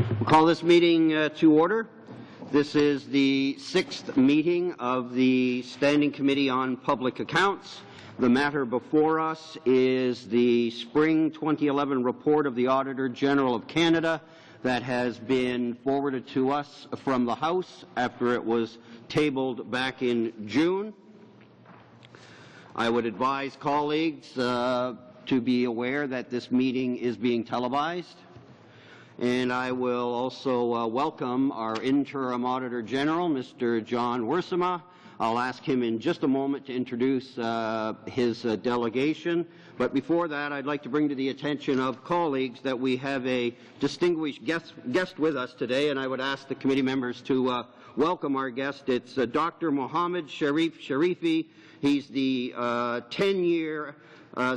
We'll call this meeting to order. This is the 6th meeting of the Standing Committee on Public Accounts. The matter before us is the Spring 2011 report of the Auditor General of Canada that has been forwarded to us from the House after it was tabled back in June. I would advise colleagues to be aware that this meeting is being televised. And I will also welcome our Interim Auditor General, Mr. John Wersema. I'll ask him in just a moment to introduce his delegation. But before that, I'd like to bring to the attention of colleagues that we have a distinguished guest with us today, and I would ask the committee members to welcome our guest. It's Dr. Mohammed Sharifi. He's the 10-year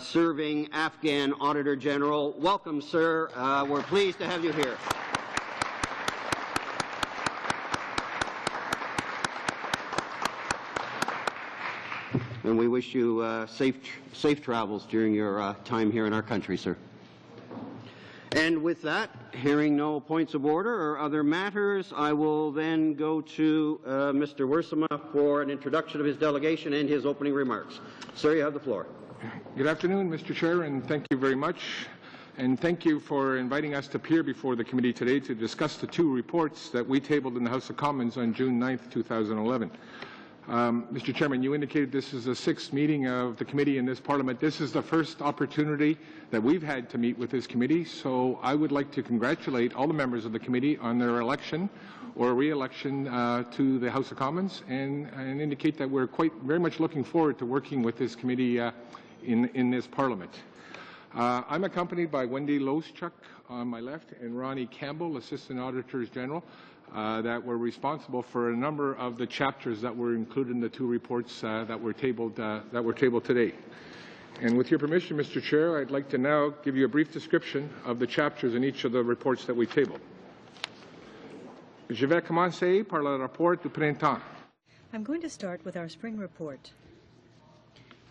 serving Afghan Auditor General. Welcome, sir. We're pleased to have you here. And we wish you safe travels during your time here in our country, sir. And with that, hearing no points of order or other matters, I will then go to Mr. Wersema for an introduction of his delegation and his opening remarks. Sir, you have the floor. Good afternoon, Mr. Chair, and thank you very much. And thank you for inviting us to appear before the committee today to discuss the two reports that we tabled in the House of Commons on June 9th, 2011. Mr. Chairman, you indicated this is the 6th meeting of the committee in this Parliament. This is the first opportunity that we've had to meet with this committee, so I would like to congratulate all the members of the committee on their election or re-election to the House of Commons and indicate that we're very much looking forward to working with this committee in this Parliament. I'm accompanied by Wendy Loschuk on my left and Ronnie Campbell, Assistant Auditors General, that were responsible for a number of the chapters that were included in the two reports that were tabled today. And with your permission, Mr. Chair, I'd like to now give you a brief description of the chapters in each of the reports that we tabled. Je vais commencer par le rapport du printemps. I'm going to start with our spring report.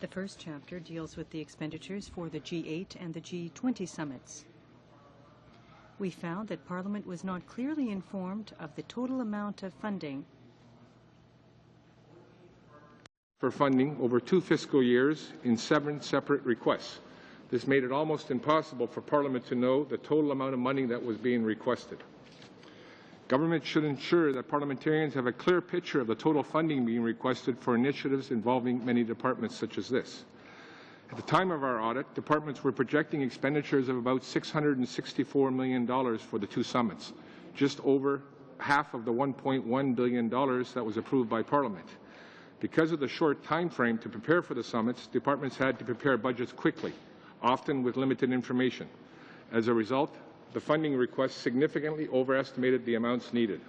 The first chapter deals with the expenditures for the G8 and the G20 summits. We found that Parliament was not clearly informed of the total amount of funding for funding over 2 fiscal years in 7 separate requests. This made it almost impossible for Parliament to know the total amount of money that was being requested. Government should ensure that parliamentarians have a clear picture of the total funding being requested for initiatives involving many departments such as this. At the time of our audit, departments were projecting expenditures of about $664 million for the 2 summits, just over half of the $1.1 billion that was approved by Parliament. Because of the short time frame to prepare for the summits, departments had to prepare budgets quickly, often with limited information. As a result, the funding requests significantly overestimated the amounts needed.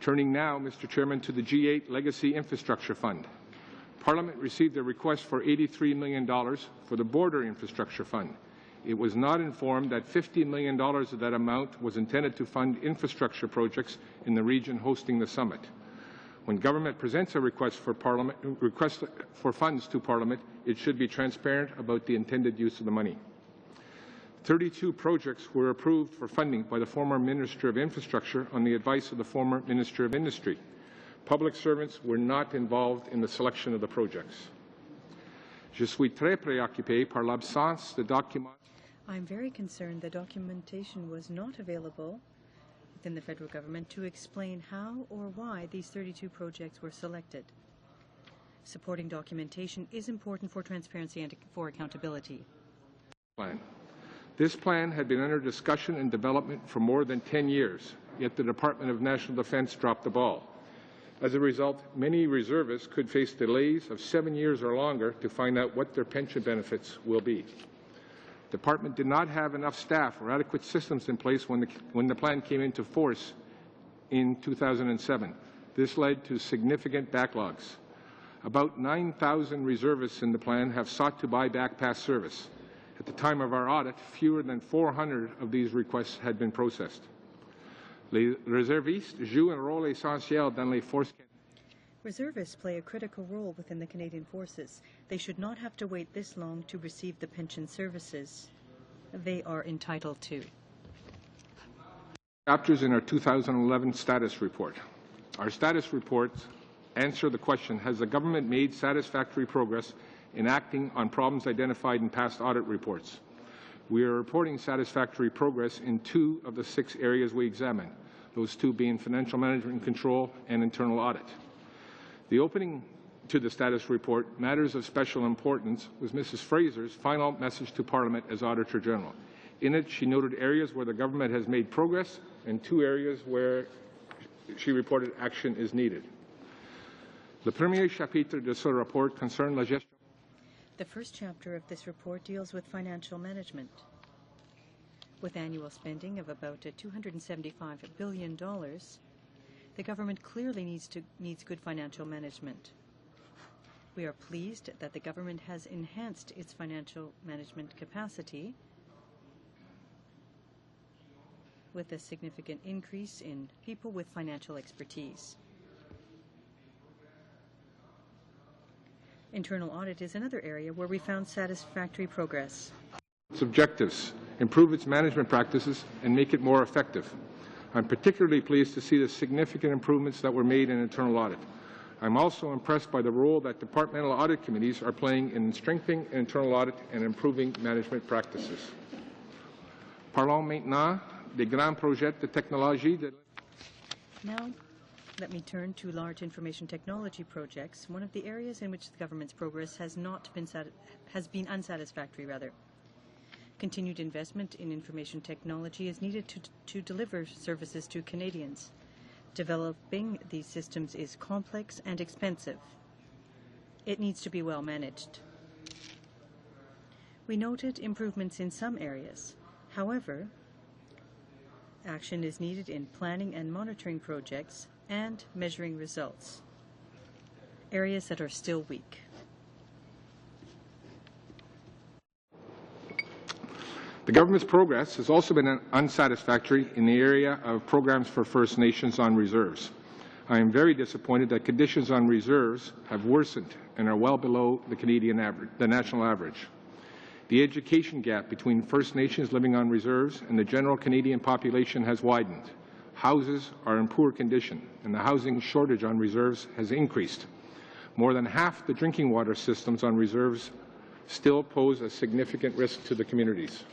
Turning now, Mr. Chairman, to the G8 Legacy Infrastructure Fund. Parliament received a request for $83 million for the Border Infrastructure Fund. It was not informed that $50 million of that amount was intended to fund infrastructure projects in the region hosting the summit. When government presents a request for funds to Parliament, it should be transparent about the intended use of the money. 32 projects were approved for funding by the former Minister of Infrastructure on the advice of the former Minister of Industry. Public servants were not involved in the selection of the projects. Je suis très préoccupé par l'absence de documents. I'm very concerned the documentation was not available within the federal government to explain how or why these 32 projects were selected. Supporting documentation is important for transparency and for accountability. This plan had been under discussion and development for more than 10 years, yet the Department of National Defence dropped the ball. As a result, many reservists could face delays of 7 years or longer to find out what their pension benefits will be. The Department did not have enough staff or adequate systems in place when the plan came into force in 2007. This led to significant backlogs. About 9,000 reservists in the plan have sought to buy back past service. At the time of our audit, fewer than 400 of these requests had been processed. Les réservistes jouent un rôle essentiel dans les forces. Reservists play a critical role within the Canadian Forces. They should not have to wait this long to receive the pension services they are entitled to. Chapters in our 2011 status report. Our status reports answer the question, has the government made satisfactory progress in acting on problems identified in past audit reports? We are reporting satisfactory progress in 2 of the 6 areas we examined, those 2 being financial management and control and internal audit. The opening to the status report, matters of special importance, was Mrs. Fraser's final message to Parliament as Auditor General. In it, she noted areas where the government has made progress and 2 areas where she reported action is needed. Le premier chapitre de ce rapport concerne la gestion. The first chapter of this report deals with financial management. With annual spending of about $275 billion, the government clearly needs good financial management. We are pleased that the government has enhanced its financial management capacity with a significant increase in people with financial expertise. Internal audit is another area where we found satisfactory progress. Its objectives, improve its management practices, and make it more effective. I'm particularly pleased to see the significant improvements that were made in internal audit. I'm also impressed by the role that departmental audit committees are playing in strengthening internal audit and improving management practices. Parlons maintenant des grands projets de technologie. Now, let me turn to large information technology projects, one of the areas in which the government's progress has been unsatisfactory. Continued investment in information technology is needed to deliver services to Canadians. Developing these systems is complex and expensive. It needs to be well managed. We noted improvements in some areas. However, action is needed in planning and monitoring projects and measuring results, areas that are still weak. The government's progress has also been unsatisfactory in the area of programs for First Nations on reserves. I am very disappointed that conditions on reserves have worsened and are well below the national average. The education gap between First Nations living on reserves and the general Canadian population has widened. Houses are in poor condition, and the housing shortage on reserves has increased. More than half the drinking water systems on reserves still pose a significant risk to the communities.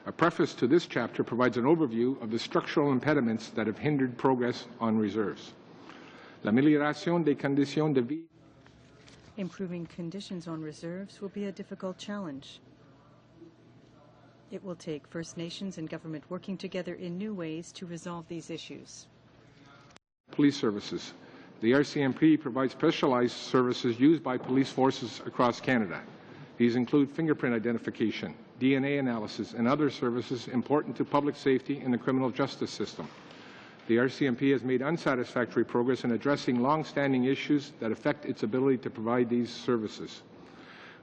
A preface to this chapter provides an overview of the structural impediments that have hindered progress on reserves. L'amélioration des conditions de vie. Improving conditions on reserves will be a difficult challenge. It will take First Nations and government working together in new ways to resolve these issues. Police services. The RCMP provides specialized services used by police forces across Canada. These include fingerprint identification, DNA analysis, and other services important to public safety in the criminal justice system. The RCMP has made unsatisfactory progress in addressing long-standing issues that affect its ability to provide these services.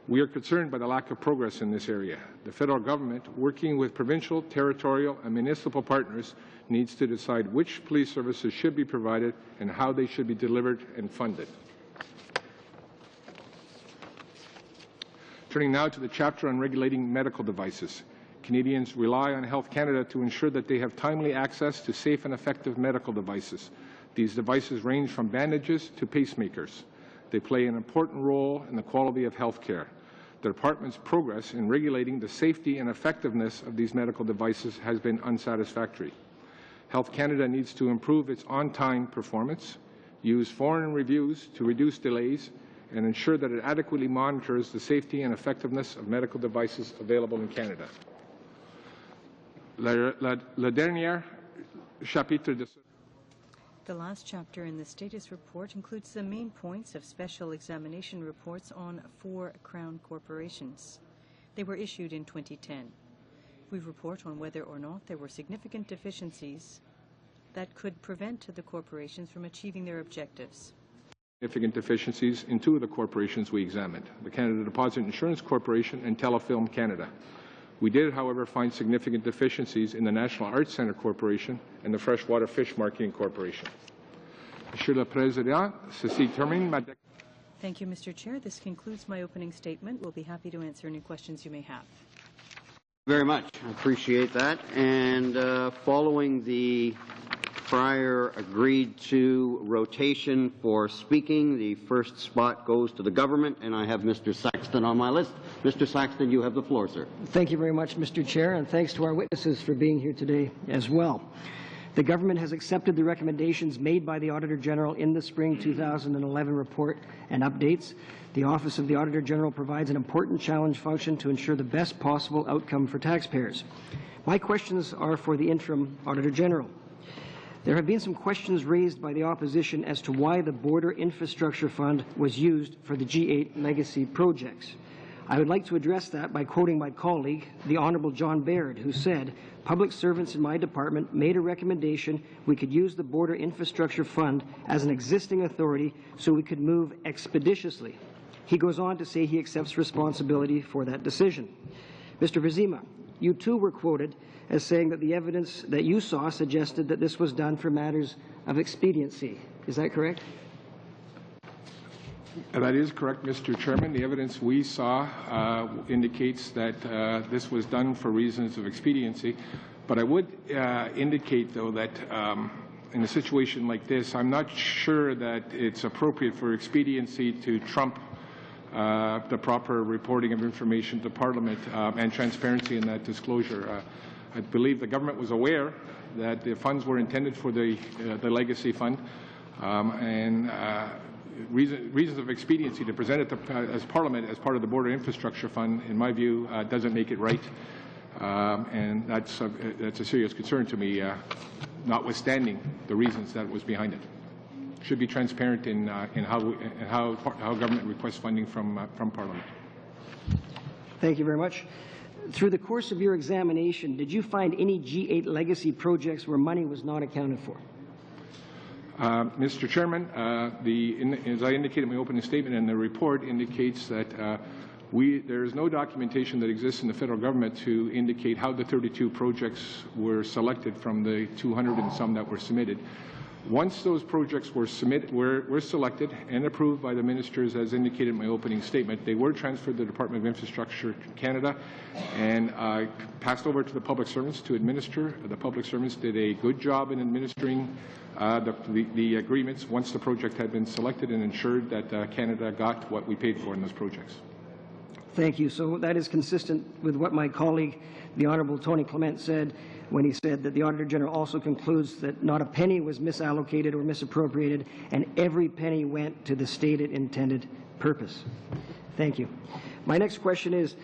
We are concerned by the lack of progress in this area. The federal government, working with provincial, territorial, and municipal partners, needs to decide which police services should be provided and how they should be delivered and funded. Turning now to the chapter on regulating medical devices. Canadians rely on Health Canada to ensure that they have timely access to safe and effective medical devices. These devices range from bandages to pacemakers. They play an important role in the quality of health care. The Department's progress in regulating the safety and effectiveness of these medical devices has been unsatisfactory. Health Canada needs to improve its on-time performance, use foreign reviews to reduce delays, and ensure that it adequately monitors the safety and effectiveness of medical devices available in Canada. Le dernier chapitre de The last chapter in the status report includes the main points of special examination reports on 4 Crown corporations. They were issued in 2010. We report on whether or not there were significant deficiencies that could prevent the corporations from achieving their objectives. Significant deficiencies in 2 of the corporations we examined, the Canada Deposit Insurance Corporation and Telefilm Canada. We did, however, find significant deficiencies in the National Arts Centre Corporation and the Freshwater Fish Marketing Corporation. Monsieur le Président, ceci termine ma Thank you, Mr. Chair. This concludes my opening statement. We'll be happy to answer any questions you may have. Very much. I appreciate that. And following the prior agreed to rotation for speaking, the first spot goes to the government, and I have Mr. Saxton on my list. Mr. Saxton, you have the floor, sir. Thank you very much, Mr. Chair, and thanks to our witnesses for being here today as well. The government has accepted the recommendations made by the Auditor General in the Spring 2011 report and updates. The Office of the Auditor General provides an important challenge function to ensure the best possible outcome for taxpayers. My questions are for the Interim Auditor General. There have been some questions raised by the opposition as to why the Border Infrastructure Fund was used for the G8 legacy projects. I would like to address that by quoting my colleague, the Honourable John Baird, who said, "Public servants in my department made a recommendation we could use the Border Infrastructure Fund as an existing authority so we could move expeditiously." He goes on to say he accepts responsibility for that decision. Mr. Vizima, you too were quoted as saying that the evidence that you saw suggested that this was done for matters of expediency. Is that correct? That is correct, Mr. Chairman. The evidence we saw indicates that this was done for reasons of expediency. But I would indicate, though, that in a situation like this, I'm not sure that it's appropriate for expediency to trump the proper reporting of information to Parliament and transparency in that disclosure. I believe the government was aware that the funds were intended for the legacy fund, and reasons of expediency to present it to, as Parliament as part of the Border Infrastructure Fund, in my view, doesn't make it right, and that's a serious concern to me, notwithstanding the reasons that was behind it. Should be transparent in how government requests funding from Parliament. Thank you very much. Through the course of your examination, did you find any G8 legacy projects where money was not accounted for? Mr. Chairman, as I indicated in my opening statement, and the report indicates that there is no documentation that exists in the federal government to indicate how the 32 projects were selected from the 200 and some that were submitted. Once those projects were selected and approved by the ministers, as indicated in my opening statement, they were transferred to the Department of Infrastructure Canada and passed over to the public servants to administer. The public servants did a good job in administering the agreements once the project had been selected and ensured that Canada got what we paid for in those projects. Thank you. So that is consistent with what my colleague, the Honourable Tony Clement, said when he said that the Auditor General also concludes that not a penny was misallocated or misappropriated, and every penny went to the stated intended purpose. Thank you. My next question is,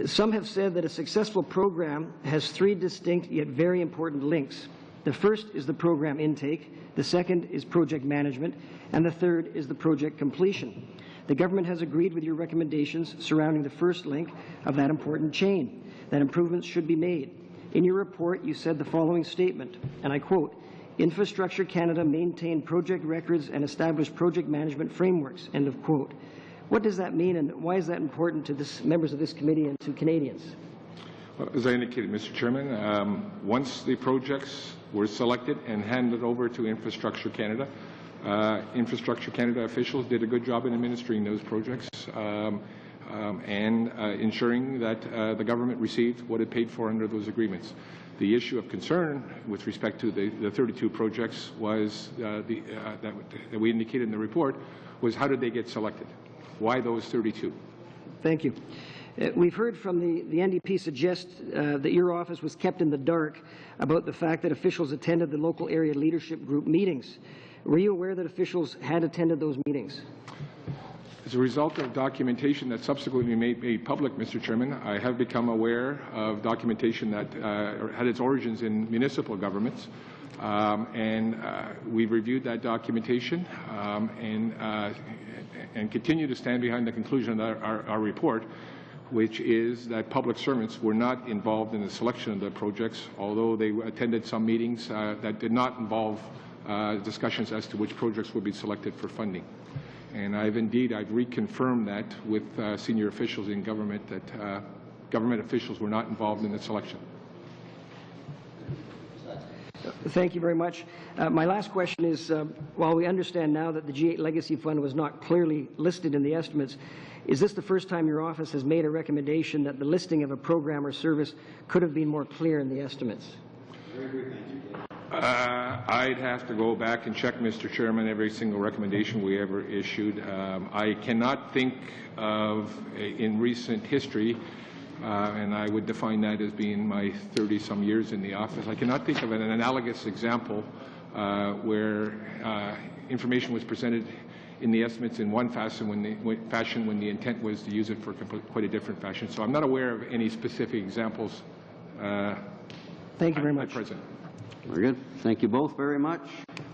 some have said that a successful program has three distinct yet very important links. The first is the program intake, the second is project management, and the third is the project completion. The government has agreed with your recommendations surrounding the first link of that important chain, that improvements should be made. In your report, you said the following statement, and I quote, "Infrastructure Canada maintained project records and established project management frameworks," end of quote. What does that mean, and why is that important to members of this committee and to Canadians? Well, as I indicated, Mr. Chairman, once the projects were selected and handed over to Infrastructure Canada, Infrastructure Canada officials did a good job in administering those projects and ensuring that the government received what it paid for under those agreements. The issue of concern with respect to the 32 projects was that we indicated in the report was how did they get selected? Why those 32? Thank you. We've heard from the NDP suggest that your office was kept in the dark about the fact that officials attended the local area leadership group meetings. Were you aware that officials had attended those meetings? As a result of documentation that subsequently made public, Mr. Chairman, I have become aware of documentation that had its origins in municipal governments, and we've reviewed that documentation and continue to stand behind the conclusion of our report, which is that public servants were not involved in the selection of the projects, although they attended some meetings that did not involve discussions as to which projects would be selected for funding. And I've reconfirmed that with senior officials in government that government officials were not involved in the selection. Thank you very much. My last question is, while we understand now that the G8 Legacy Fund was not clearly listed in the estimates, is this the first time your office has made a recommendation that the listing of a program or service could have been more clear in the estimates? I'd have to go back and check, Mr. Chairman, every single recommendation we ever issued. I cannot think of, in recent history, and I would define that as being my 30-some years in the office, I cannot think of an analogous example where information was presented in the estimates in one fashion when the intent was to use it for quite a different fashion. So I'm not aware of any specific examples. Thank you very much. Present. Very good. Thank you both very much.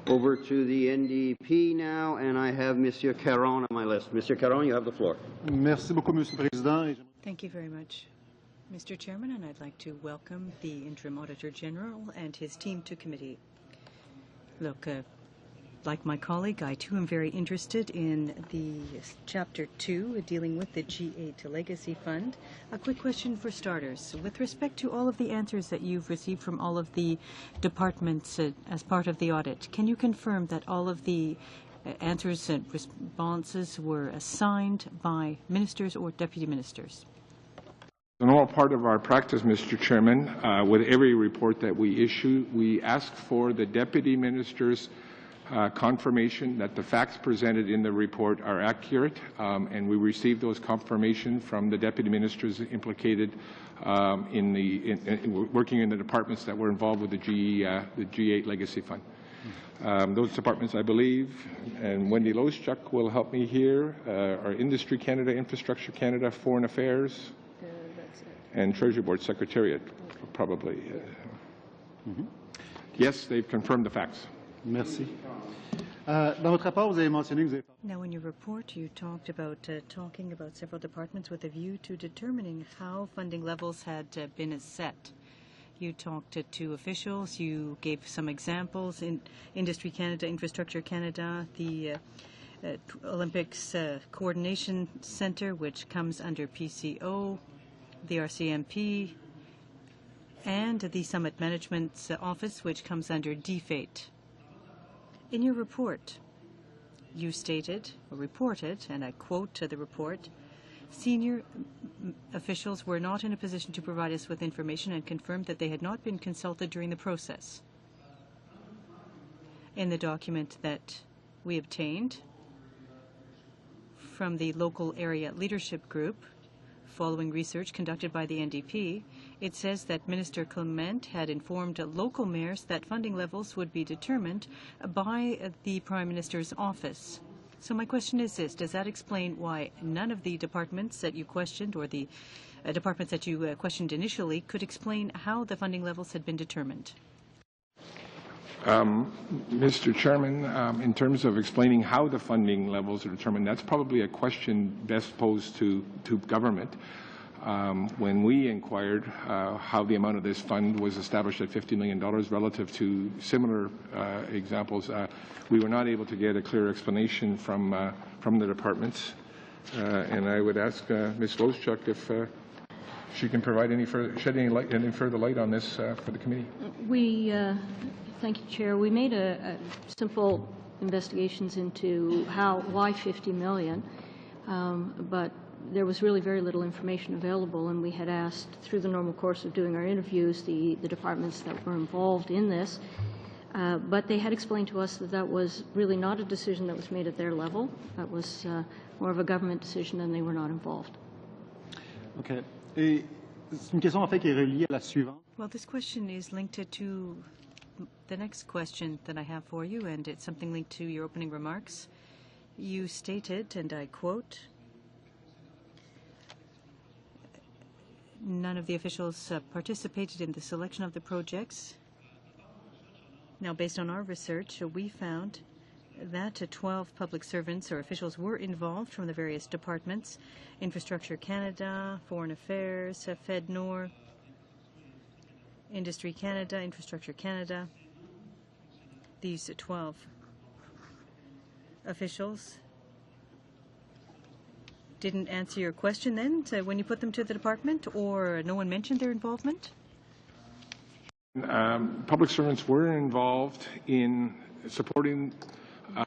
Over to the NDP now, and I have Monsieur Caron on my list. Monsieur Caron, you have the floor. Merci beaucoup, Monsieur le Président. Thank you very much, Mr. Chairman, and I'd like to welcome the Interim Auditor General and his team to committee. Look, like my colleague, I too am very interested in the Chapter 2 dealing with the G8 Legacy Fund. A quick question for starters. With respect to all of the answers that you've received from all of the departments as part of the audit, can you confirm that all of the answers and responses were assigned by ministers or deputy ministers? An all part of our practice, Mr. Chairman. With every report that we issue, we ask for the deputy ministers' confirmation that the facts presented in the report are accurate, and we receive those confirmation from the deputy ministers implicated in working in the departments that were involved with the G8 Legacy Fund. Those departments, I believe, and Wendy Loschuk will help me here, are Industry Canada, Infrastructure Canada, Foreign Affairs, and Treasury Board Secretariat, probably. Yes, they've confirmed the facts. Merci. Dans votre rapport, vous avez mentionné que vous avez... Now, in your report, you talked about talking about several departments with a view to determining how funding levels had been set. You talked to officials. You gave some examples in Industry Canada, Infrastructure Canada, the Olympics Coordination Centre, which comes under PCO, the RCMP, and the Summit Management Office, which comes under DFATE. In your report, you stated, or reported, and I quote the report, senior officials were not in a position to provide us with information and confirmed that they had not been consulted during the process. In the document that we obtained from the local area leadership group, following research conducted by the NDP, it says that Minister Clement had informed local mayors that funding levels would be determined by the Prime Minister's office. So my question is this: does that explain why none of the departments that you questioned, or the departments that you questioned initially, could explain how the funding levels had been determined? Mr. Chairman, in terms of explaining how the funding levels are determined, that's probably a question best posed to government. When we inquired how the amount of this fund was established at $50 million relative to similar examples, we were not able to get a clear explanation from the departments. And I would ask Ms. Loschuk if she can provide shed any further light on this for the committee. Thank you, Chair. We made a simple investigations into why 50 million, but there was really very little information available, and we had asked, through the normal course of doing our interviews, the departments that were involved in this, but they had explained to us that that was really not a decision that was made at their level. That was more of a government decision, and they were not involved. OK. Et c'est une question, en fait, qui est reliée à la suivante. Well, this question is linked to the next question that I have for you, and it's something linked to your opening remarks. You stated, and I quote, none of the officials participated in the selection of the projects. Now, based on our research, we found that 12 public servants or officials were involved from the various departments: Infrastructure Canada, Foreign Affairs, FedNor, Industry Canada, Infrastructure Canada. These 12 officials didn't answer your question then when you put them to the department, or no one mentioned their involvement? Public servants were involved in supporting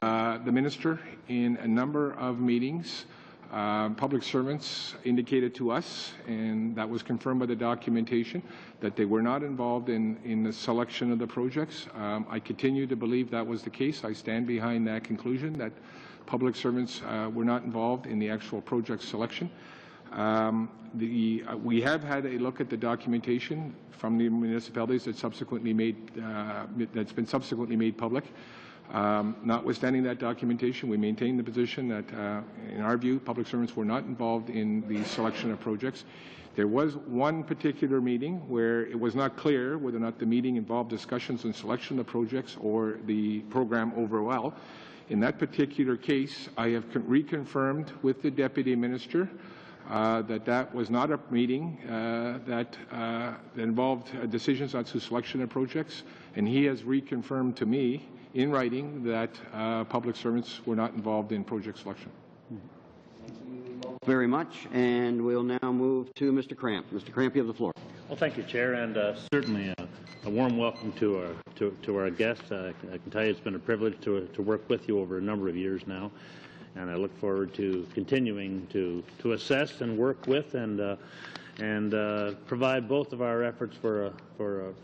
the minister in a number of meetings. Public servants indicated to us, and that was confirmed by the documentation, that they were not involved in the selection of the projects. I continue to believe that was the case. I stand behind that conclusion, that public servants were not involved in the actual project selection. We have had a look at the documentation from the municipalities that subsequently that's been subsequently made public. Notwithstanding that documentation, we maintain the position that, in our view, public servants were not involved in the selection of projects. There was one particular meeting where it was not clear whether or not the meeting involved discussions on selection of projects or the program overall. In that particular case, I have reconfirmed with the Deputy Minister that was not a meeting that involved decisions on the selection of projects, and he has reconfirmed to me in writing that public servants were not involved in project selection. Very much, and we'll now move to Mr. Cramp. Mr. Cramp, you have the floor. Well, thank you, Chair, and certainly a warm welcome to our guests. I can tell you it's been a privilege to work with you over a number of years now, and I look forward to continuing to assess and work with and provide both of our efforts for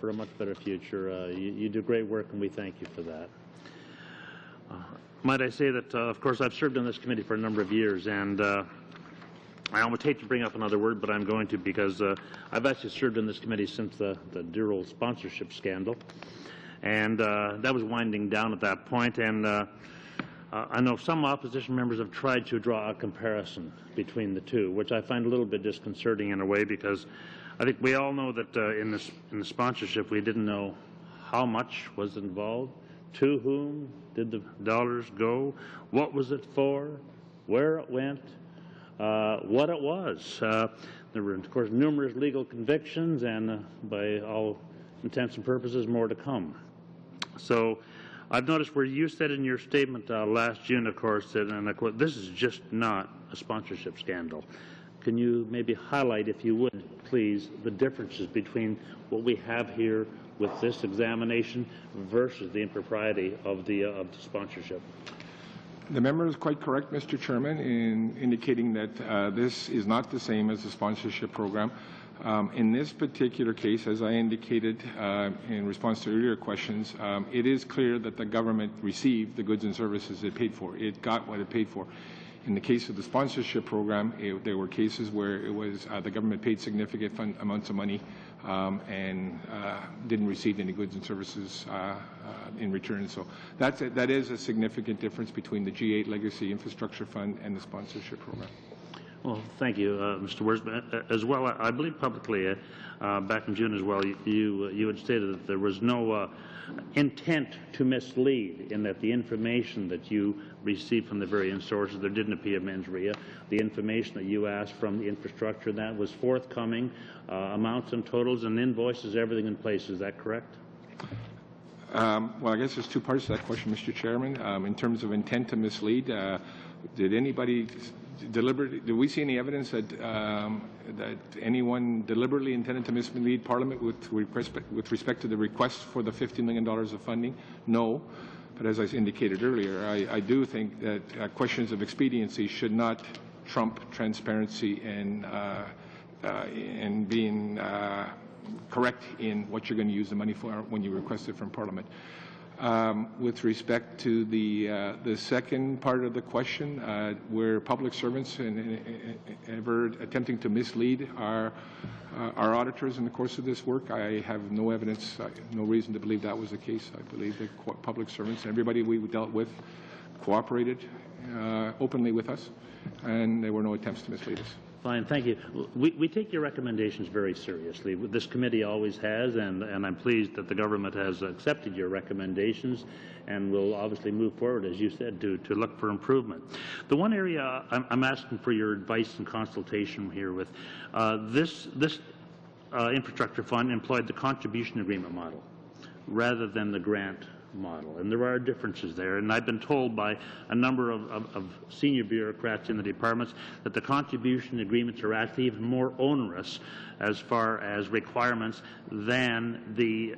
a much better future. You do great work, and we thank you for that. Might I say that, of course, I've served on this committee for a number of years, and I almost hate to bring up another word, but I'm going to, because I've actually served in this committee since the dear old sponsorship scandal, and that was winding down at that point. And I know some opposition members have tried to draw a comparison between the two, which I find a little bit disconcerting in a way, because I think we all know that in the sponsorship we didn't know how much was involved, to whom did the dollars go, what was it for, where it went, what it was. There were, of course, numerous legal convictions, and by all intents and purposes, more to come. So I've noticed where you said in your statement last June, of course, and I quote, "This is just not a sponsorship scandal." Can you maybe highlight, if you would, please, the differences between what we have here with this examination versus the impropriety of the sponsorship? The member is quite correct, Mr. Chairman, in indicating that this is not the same as the sponsorship program. In this particular case, as I indicated in response to earlier questions, it is clear that the government received the goods and services it paid for. It got what it paid for. In the case of the sponsorship program, there were cases where it was the government paid significant amounts of money and didn't receive any goods and services in return. So that is a significant difference between the G8 Legacy Infrastructure Fund and the sponsorship program. Well, thank you, Mr. Wurzman. As well, I believe publicly back in June as well, you had stated that there was no intent to mislead, in that the information that you received from the various sources, there didn't appear mens rea. The information that you asked from the infrastructure, that was forthcoming, amounts and totals and invoices, everything in place. Is that correct? Well, I guess there's two parts to that question, Mr. Chairman. In terms of intent to mislead, did anybody deliberately? Did we see any evidence that that anyone deliberately intended to mislead Parliament with respect to the request for the $50 million of funding? No. But as I indicated earlier, I do think that questions of expediency should not trump transparency and being correct in what you're going to use the money for when you request it from Parliament. With respect to the second part of the question, were public servants ever attempting to mislead our auditors in the course of this work? I have no evidence, no reason to believe that was the case. I believe that public servants and everybody we dealt with cooperated openly with us, and there were no attempts to mislead us. Fine, thank you. We take your recommendations very seriously. This committee always has, and I'm pleased that the government has accepted your recommendations, and will obviously move forward, as you said, to look for improvement. The one area I'm asking for your advice and consultation here with, this infrastructure fund employed the contribution agreement model rather than the grant model, and there are differences there. And I've been told by a number of senior bureaucrats in the departments that the contribution agreements are actually even more onerous as far as requirements than the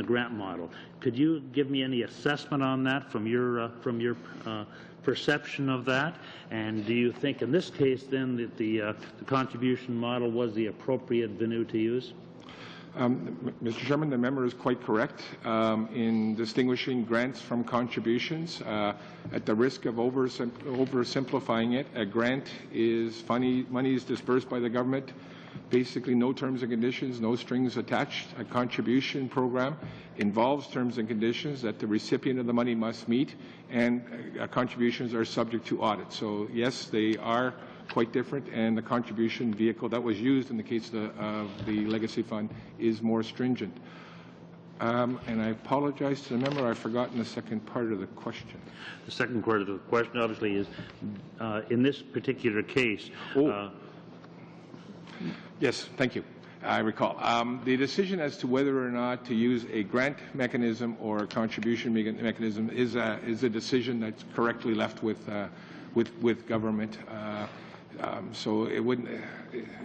grant model. Could you give me any assessment on that from your perception of that? And do you think in this case then that the contribution model was the appropriate venue to use? Mr. Chairman, the member is quite correct in distinguishing grants from contributions. At the risk of oversimplifying it, a grant is money is dispersed by the government, basically no terms and conditions, no strings attached. A contribution program involves terms and conditions that the recipient of the money must meet, and contributions are subject to audit. So yes, they are quite different, and the contribution vehicle that was used in the case of the Legacy Fund is more stringent. And I apologize to the member, I've forgotten the second part of the question. The second part of the question obviously is, in this particular case... Yes, thank you. I recall. The decision as to whether or not to use a grant mechanism or a contribution mechanism is a decision that's correctly left with government. So it wouldn't.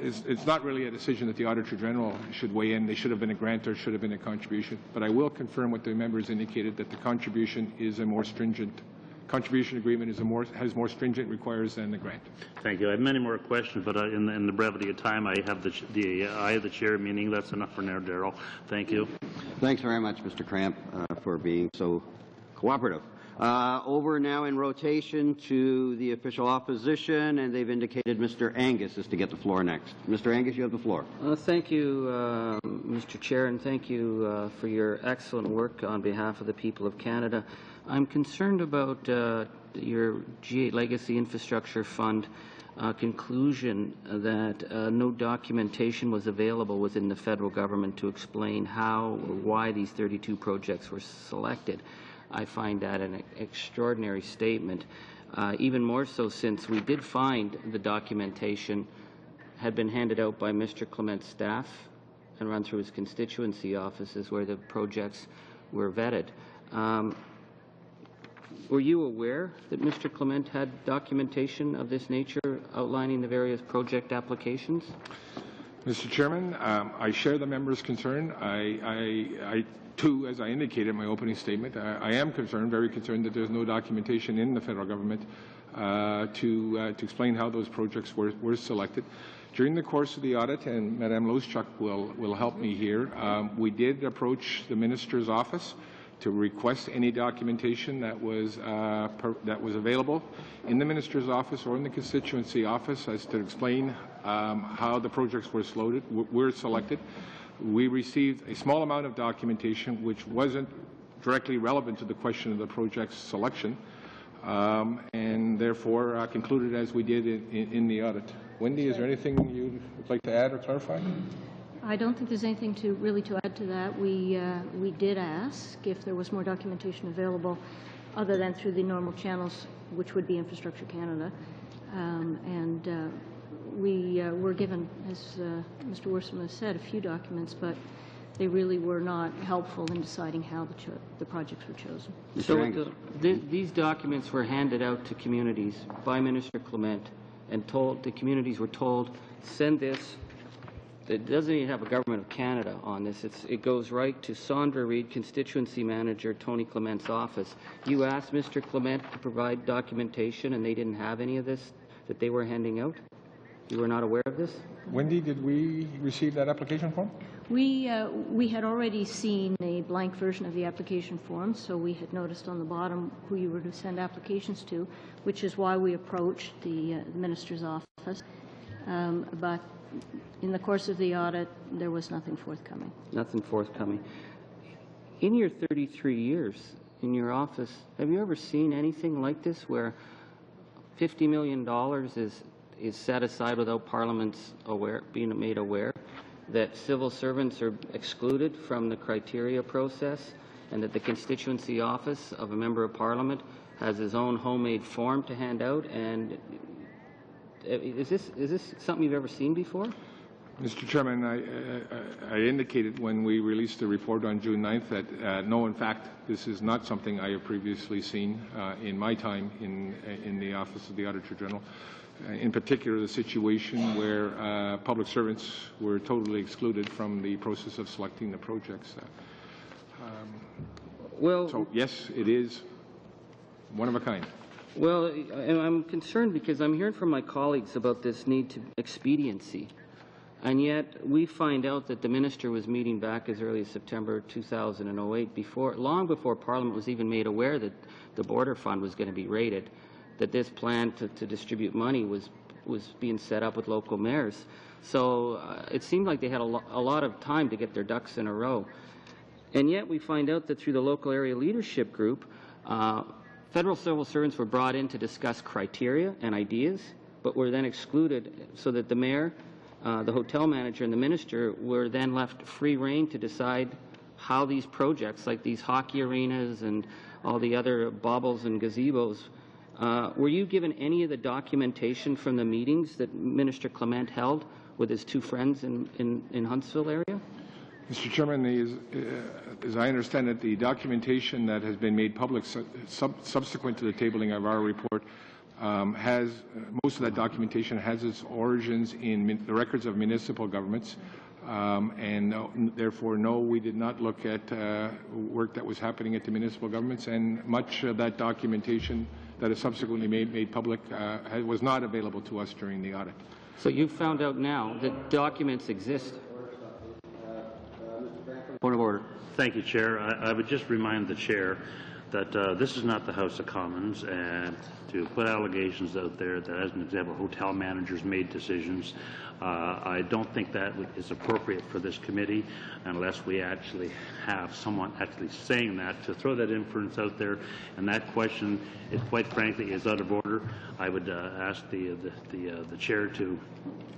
It's not really a decision that the Auditor General should weigh in. They should have been a grant or should have been a contribution. But I will confirm what the members indicated, that the contribution is a more stringent. Contribution agreement has more stringent requires than the grant. Thank you. I have many more questions, but in the brevity of time, I have the chair, meaning that's enough for now, Darrell. Thank you. Thanks very much, Mr. Cramp, for being so cooperative. Over now in rotation to the official opposition, and they've indicated Mr. Angus is to get the floor next. Mr. Angus, you have the floor. Thank you, Mr. Chair, and thank you for your excellent work on behalf of the people of Canada. I'm concerned about your G8 Legacy Infrastructure Fund conclusion that no documentation was available within the federal government to explain how or why these 32 projects were selected. I find that an extraordinary statement, even more so since we did find the documentation had been handed out by Mr. Clement's staff and run through his constituency offices where the projects were vetted. Were you aware that Mr. Clement had documentation of this nature outlining the various project applications? Mr. Chairman, I share the member's concern. I too, as I indicated in my opening statement, I am concerned, very concerned, that there's no documentation in the federal government to explain how those projects were selected. During the course of the audit, and Madame Loschuk will help me here, we did approach the minister's office to request any documentation that was available in the minister's office or in the constituency office as to explain how the projects were selected. We received a small amount of documentation which wasn't directly relevant to the question of the project's selection, and therefore concluded as we did in the audit. Wendy, is there anything you would like to add or clarify? I don't think there's anything to add to that. We did ask if there was more documentation available other than through the normal channels, which would be Infrastructure Canada. We were given, as Mr. Worsam has said, a few documents, but they really were not helpful in deciding how the projects were chosen. So these documents were handed out to communities by Minister Clement, and the communities were told, send this. It doesn't even have a Government of Canada on this. It goes right to Sondra Reid, Constituency Manager, Tony Clement's office. You asked Mr. Clement to provide documentation, and they didn't have any of this that they were handing out? You were not aware of this? Wendy, did we receive that application form? We had already seen a blank version of the application form, so we had noticed on the bottom who you were to send applications to, which is why we approached the minister's office. But in the course of the audit, there was nothing forthcoming. Nothing forthcoming. In your 33 years in your office, have you ever seen anything like this where $50 million is set aside without Parliament's being made aware, that civil servants are excluded from the criteria process, and that the constituency office of a member of Parliament has his own homemade form to hand out? And is this something you've ever seen before? Mr. Chairman, I indicated when we released the report on June 9th that no, in fact, this is not something I have previously seen in my time in the Office of the Auditor General. In particular, the situation where public servants were totally excluded from the process of selecting the projects. So, yes, it is one of a kind. Well, and I'm concerned because I'm hearing from my colleagues about this need to expediency. And yet we find out that the minister was meeting back as early as September 2008, long before Parliament was even made aware that the border fund was going to be raided, that this plan to distribute money was being set up with local mayors. So it seemed like they had a lot of time to get their ducks in a row. And yet we find out that through the local area leadership group, federal civil servants were brought in to discuss criteria and ideas, but were then excluded so that the mayor, the hotel manager and the minister were then left free rein to decide how these projects, like these hockey arenas and all the other baubles and gazebos, were you given any of the documentation from the meetings that Minister Clement held with his two friends in Huntsville area? Mr. Chairman, as I understand it, the documentation that has been made public subsequent to the tabling of our report most of that documentation has its origins in the records of municipal governments, and therefore, no, we did not look at work that was happening at the municipal governments, and much of that documentation that is subsequently made public was not available to us during the audit. So you found out now that documents exist. Point of order. Thank you, Chair. I would just remind the Chair that this is not the House of Commons, and to put allegations out there that, as an example, hotel managers made decisions, I don't think that is appropriate for this committee unless we actually have someone actually saying that. To throw that inference out there, and that question, quite frankly, is out of order. I would ask the Chair to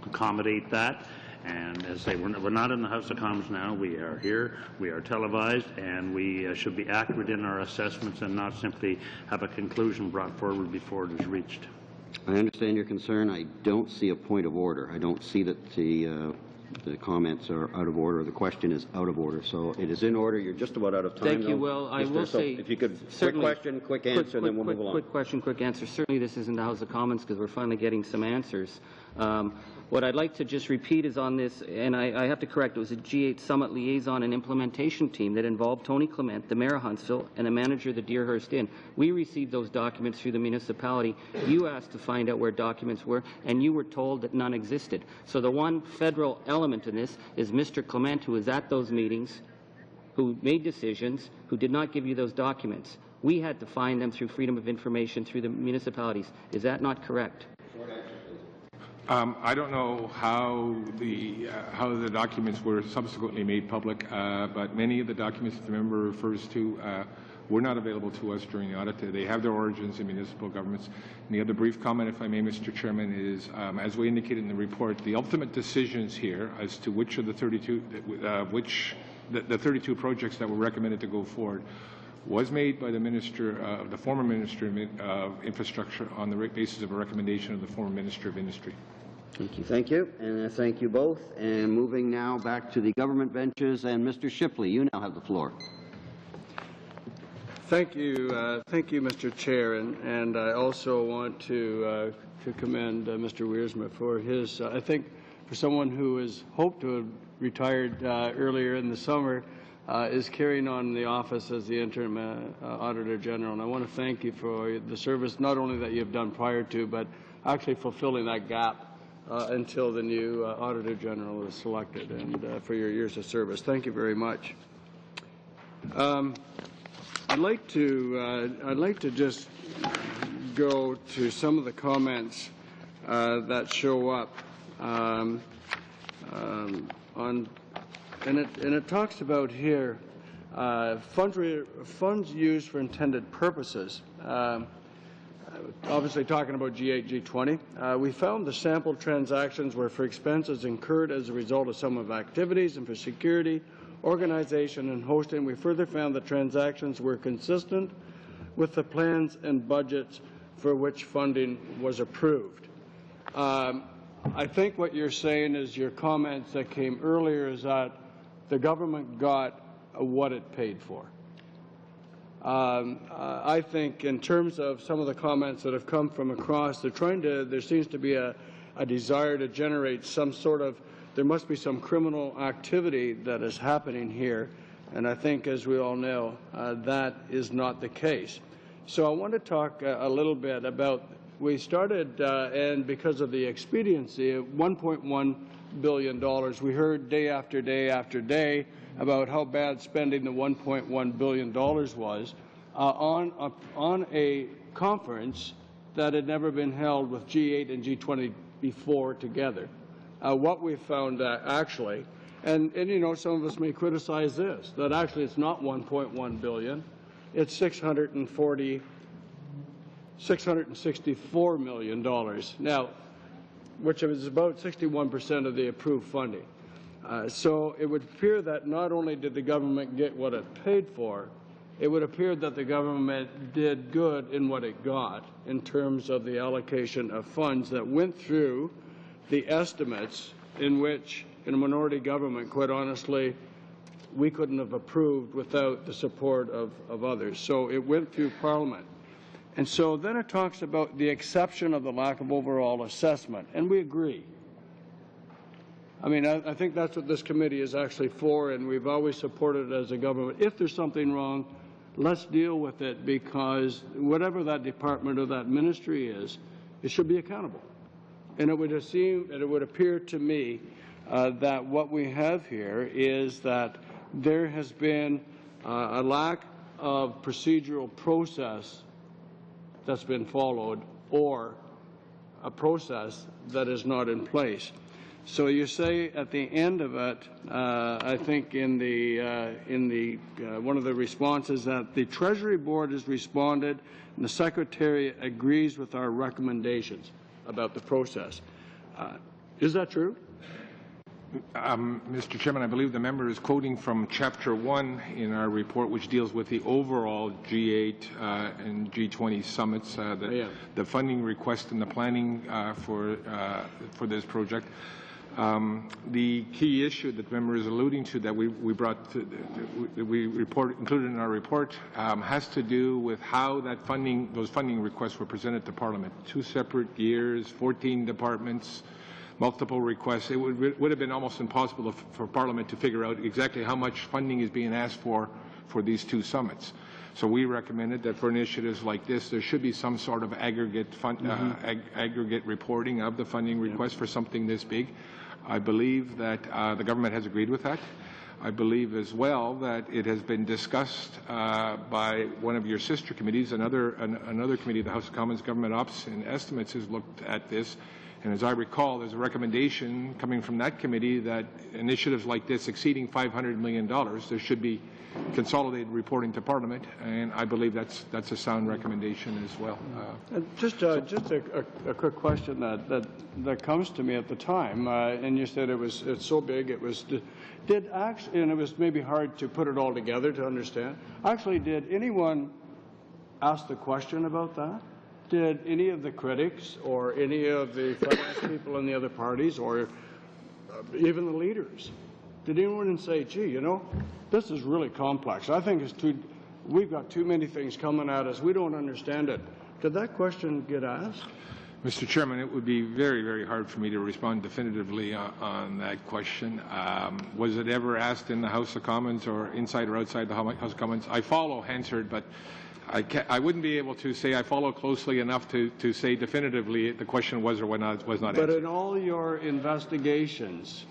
accommodate that. And as I say, we're not in the House of Commons now. We are here. We are televised, and we should be accurate in our assessments and not simply have a conclusion brought forward before it is reached. I understand your concern. I don't see a point of order. I don't see that the comments are out of order. The question is out of order. So it is in order. You're just about out of time. Thank you. Well, I will say, if you could, quick question, quick answer, and then we'll move along. Quick question, quick answer. Certainly this isn't the House of Commons because we're finally getting some answers. What I'd like to just repeat is on this, and I have to correct, it was a G8 Summit Liaison and Implementation Team that involved Tony Clement, the Mayor of Huntsville, and the manager of the Deerhurst Inn. We received those documents through the municipality. You asked to find out where documents were, and you were told that none existed. So the one federal element in this is Mr. Clement, who was at those meetings, who made decisions, who did not give you those documents. We had to find them through freedom of information through the municipalities. Is that not correct? I don't know how the documents were subsequently made public, but many of the documents that the member refers to were not available to us during the audit. They have their origins in municipal governments. And the other brief comment, if I may, Mr. Chairman, is as we indicated in the report, the ultimate decisions here as to which of the 32, the 32 projects that were recommended to go forward was made by the minister, the former Minister of Infrastructure, on the basis of a recommendation of the former Minister of Industry. Thank you. Thank you. And thank you both. And moving now back to the government benches, and Mr. Shipley, you now have the floor. Thank you, Mr. Chair, and I also want to commend Mr. Wiersma for his. I think for someone who has hoped to have retired earlier in the summer, is carrying on the office as the interim Auditor General. And I want to thank you for the service, not only that you've done prior to, but actually fulfilling that gap until the new Auditor General is selected, and for your years of service. Thank you very much. I'd like to just go to some of the comments that show up and it talks about here funds used for intended purposes. Obviously talking about G8, G20. We found the sample transactions were for expenses incurred as a result of some of activities and for security, organization, and hosting. We further found the transactions were consistent with the plans and budgets for which funding was approved. I think what you're saying is your comments that came earlier is that the government got what it paid for. I think in terms of some of the comments that have come from across, there seems to be a desire to generate some sort of, there must be some criminal activity that is happening here. And I think, as we all know, that is not the case. So I want to talk a little bit about, we started, and because of the expediency of $1.1 billion, we heard day after day after day about how bad spending the $1.1 billion was on a conference that had never been held with G8 and G20 before together. What we found actually, and you know, some of us may criticize this, that actually it's not $1.1 billion, it's $664 million now, which is about 61% of the approved funding. So it would appear that not only did the government get what it paid for, it would appear that the government did good in what it got in terms of the allocation of funds that went through the estimates in which, in a minority government, quite honestly, we couldn't have approved without the support of others. So it went through Parliament. And so then it talks about the exception of the lack of overall assessment, and we agree. I mean, I think that's what this committee is actually for, and we've always supported it as a government. If there's something wrong, let's deal with it, because whatever that department or that ministry is, it should be accountable. And it would appear to me that what we have here is that there has been a lack of procedural process that's been followed, or a process that is not in place. So you say at the end of it, I think in the one of the responses, that the Treasury Board has responded and the Secretary agrees with our recommendations about the process. Is that true? Mr. Chairman, I believe the member is quoting from Chapter 1 in our report, which deals with the overall G8 and G20 summits, the funding request and the planning for this project. The key issue that the member is alluding to that we included in our report has to do with how those funding requests were presented to Parliament. 2 separate years, 14 departments, multiple requests. It would have been almost impossible for Parliament to figure out exactly how much funding is being asked for these 2 summits. So we recommended that for initiatives like this, there should be some sort of aggregate aggregate reporting of the funding request for something this big. I believe that the government has agreed with that. I believe as well that it has been discussed by one of your sister committees. Another committee, the House of Commons Government Ops and Estimates, has looked at this. And as I recall, there's a recommendation coming from that committee that initiatives like this exceeding $500 million, there should be consolidated reporting to Parliament, and I believe that's a sound recommendation as well. Just a quick question that comes to me at the time, and you said it's so big, it was actually, and it was maybe hard to put it all together to understand. Actually, did anyone ask the question about that? Did any of the critics or any of the finance people in the other parties, or even the leaders, did anyone say, gee, you know, this is really complex. I think we've got too many things coming at us. We don't understand it. Did that question get asked? Mr. Chairman, it would be very, very hard for me to respond definitively on that question. Was it ever asked in the House of Commons or inside or outside the House of Commons? I follow Hansard, but I wouldn't be able to say I follow closely enough to say definitively the question was or was not answered. But in all your investigations...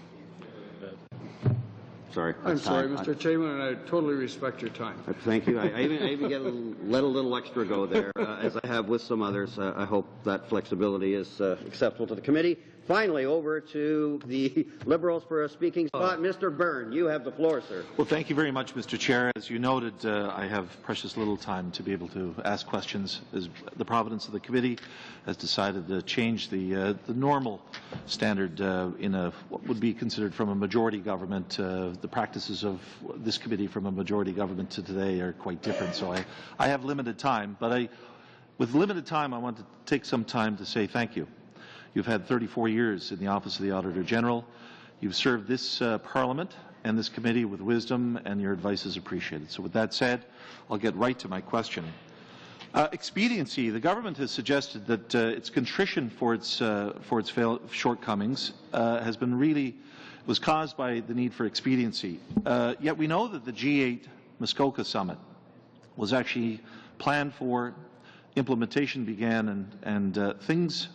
Sorry. I'm sorry, Mr. Chairman, and I totally respect your time. Thank you. I even let a little extra go there, as I have with some others. I hope that flexibility is acceptable to the committee. Finally, over to the Liberals for a speaking spot. Mr. Byrne, you have the floor, sir. Well, thank you very much, Mr. Chair. As you noted, I have precious little time to be able to ask questions, as the providence of the committee has decided to change the normal standard in what would be considered from a majority government. The practices of this committee from a majority government to today are quite different. So I have limited time, but with limited time, I want to take some time to say thank you. You've had 34 years in the Office of the Auditor General. You've served this Parliament and this committee with wisdom, and your advice is appreciated. So with that said, I'll get right to my question. Expediency. The government has suggested that its contrition for its shortcomings was caused by the need for expediency. Yet we know that the G8 Muskoka Summit was actually planned for, implementation began, and things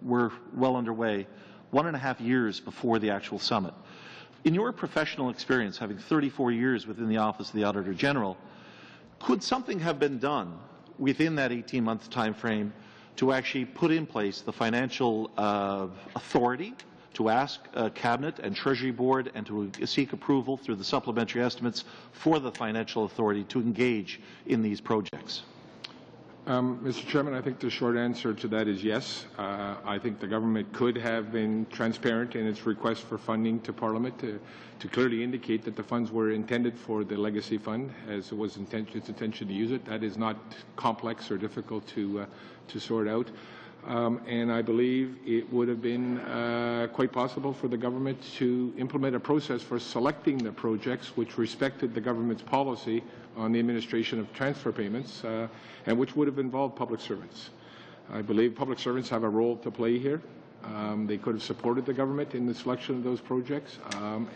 were well underway 1.5 years before the actual summit. In your professional experience, having 34 years within the Office of the Auditor General, could something have been done within that 18-month time frame to actually put in place the financial authority to ask Cabinet and Treasury Board and to seek approval through the supplementary estimates for the financial authority to engage in these projects? Mr. Chairman, I think the short answer to that is yes. I think the government could have been transparent in its request for funding to Parliament to clearly indicate that the funds were intended for the legacy fund, as it was its intention to use it. That is not complex or difficult to sort out. And I believe it would have been quite possible for the government to implement a process for selecting the projects which respected the government's policy on the administration of transfer payments, and which would have involved public servants. I believe public servants have a role to play here. They could have supported the government in the selection of those projects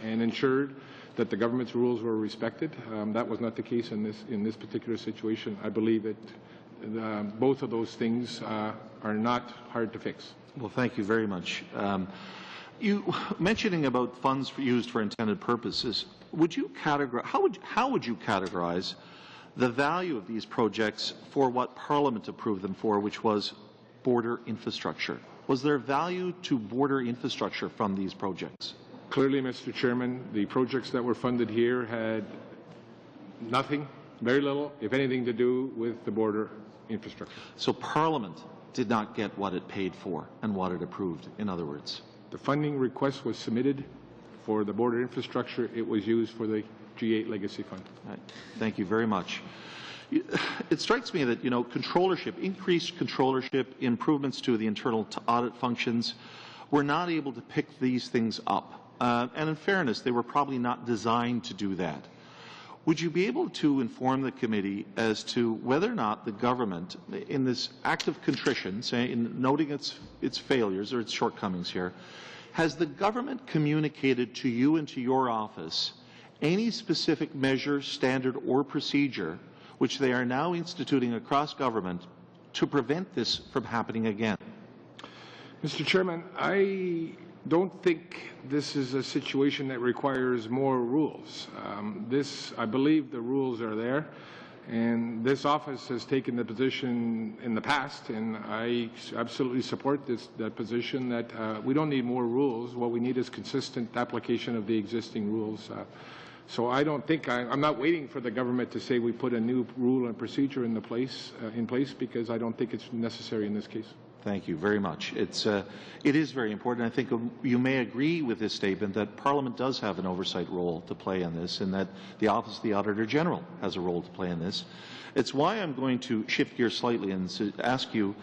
and ensured that the government's rules were respected. That was not the case in this particular situation. I believe that both of those things are not hard to fix. Well, thank you very much. You mentioning about funds used for intended purposes, would you categorize, how would you categorize the value of these projects for what Parliament approved them for, which was border infrastructure? Was there value to border infrastructure from these projects? Clearly, Mr. Chairman, the projects that were funded here had nothing, very little, if anything, to do with the border infrastructure. So Parliament did not get what it paid for and what it approved, in other words? The funding request was submitted for the border infrastructure. It was used for the G8 Legacy Fund. Right. Thank you very much. It strikes me that, controllership, increased controllership, improvements to the internal audit functions, were not able to pick these things up. And in fairness, they were probably not designed to do that. Would you be able to inform the committee as to whether or not the government, in this act of contrition, in noting its failures or its shortcomings here, has the government communicated to you and to your office any specific measure, standard, or procedure which they are now instituting across government to prevent this from happening again? Mr. Chairman, I don't think this is a situation that requires more rules. I believe the rules are there, and this office has taken the position in the past, and I absolutely support that position, that we don't need more rules. What we need is consistent application of the existing rules. So I don't think I'm not waiting for the government to say we put a new rule and procedure in place, because I don't think it's necessary in this case. Thank you very much. It is very important. I think you may agree with this statement that Parliament does have an oversight role to play in this, and that the Office of the Auditor General has a role to play in this. It's why I'm going to shift gears slightly and ask you,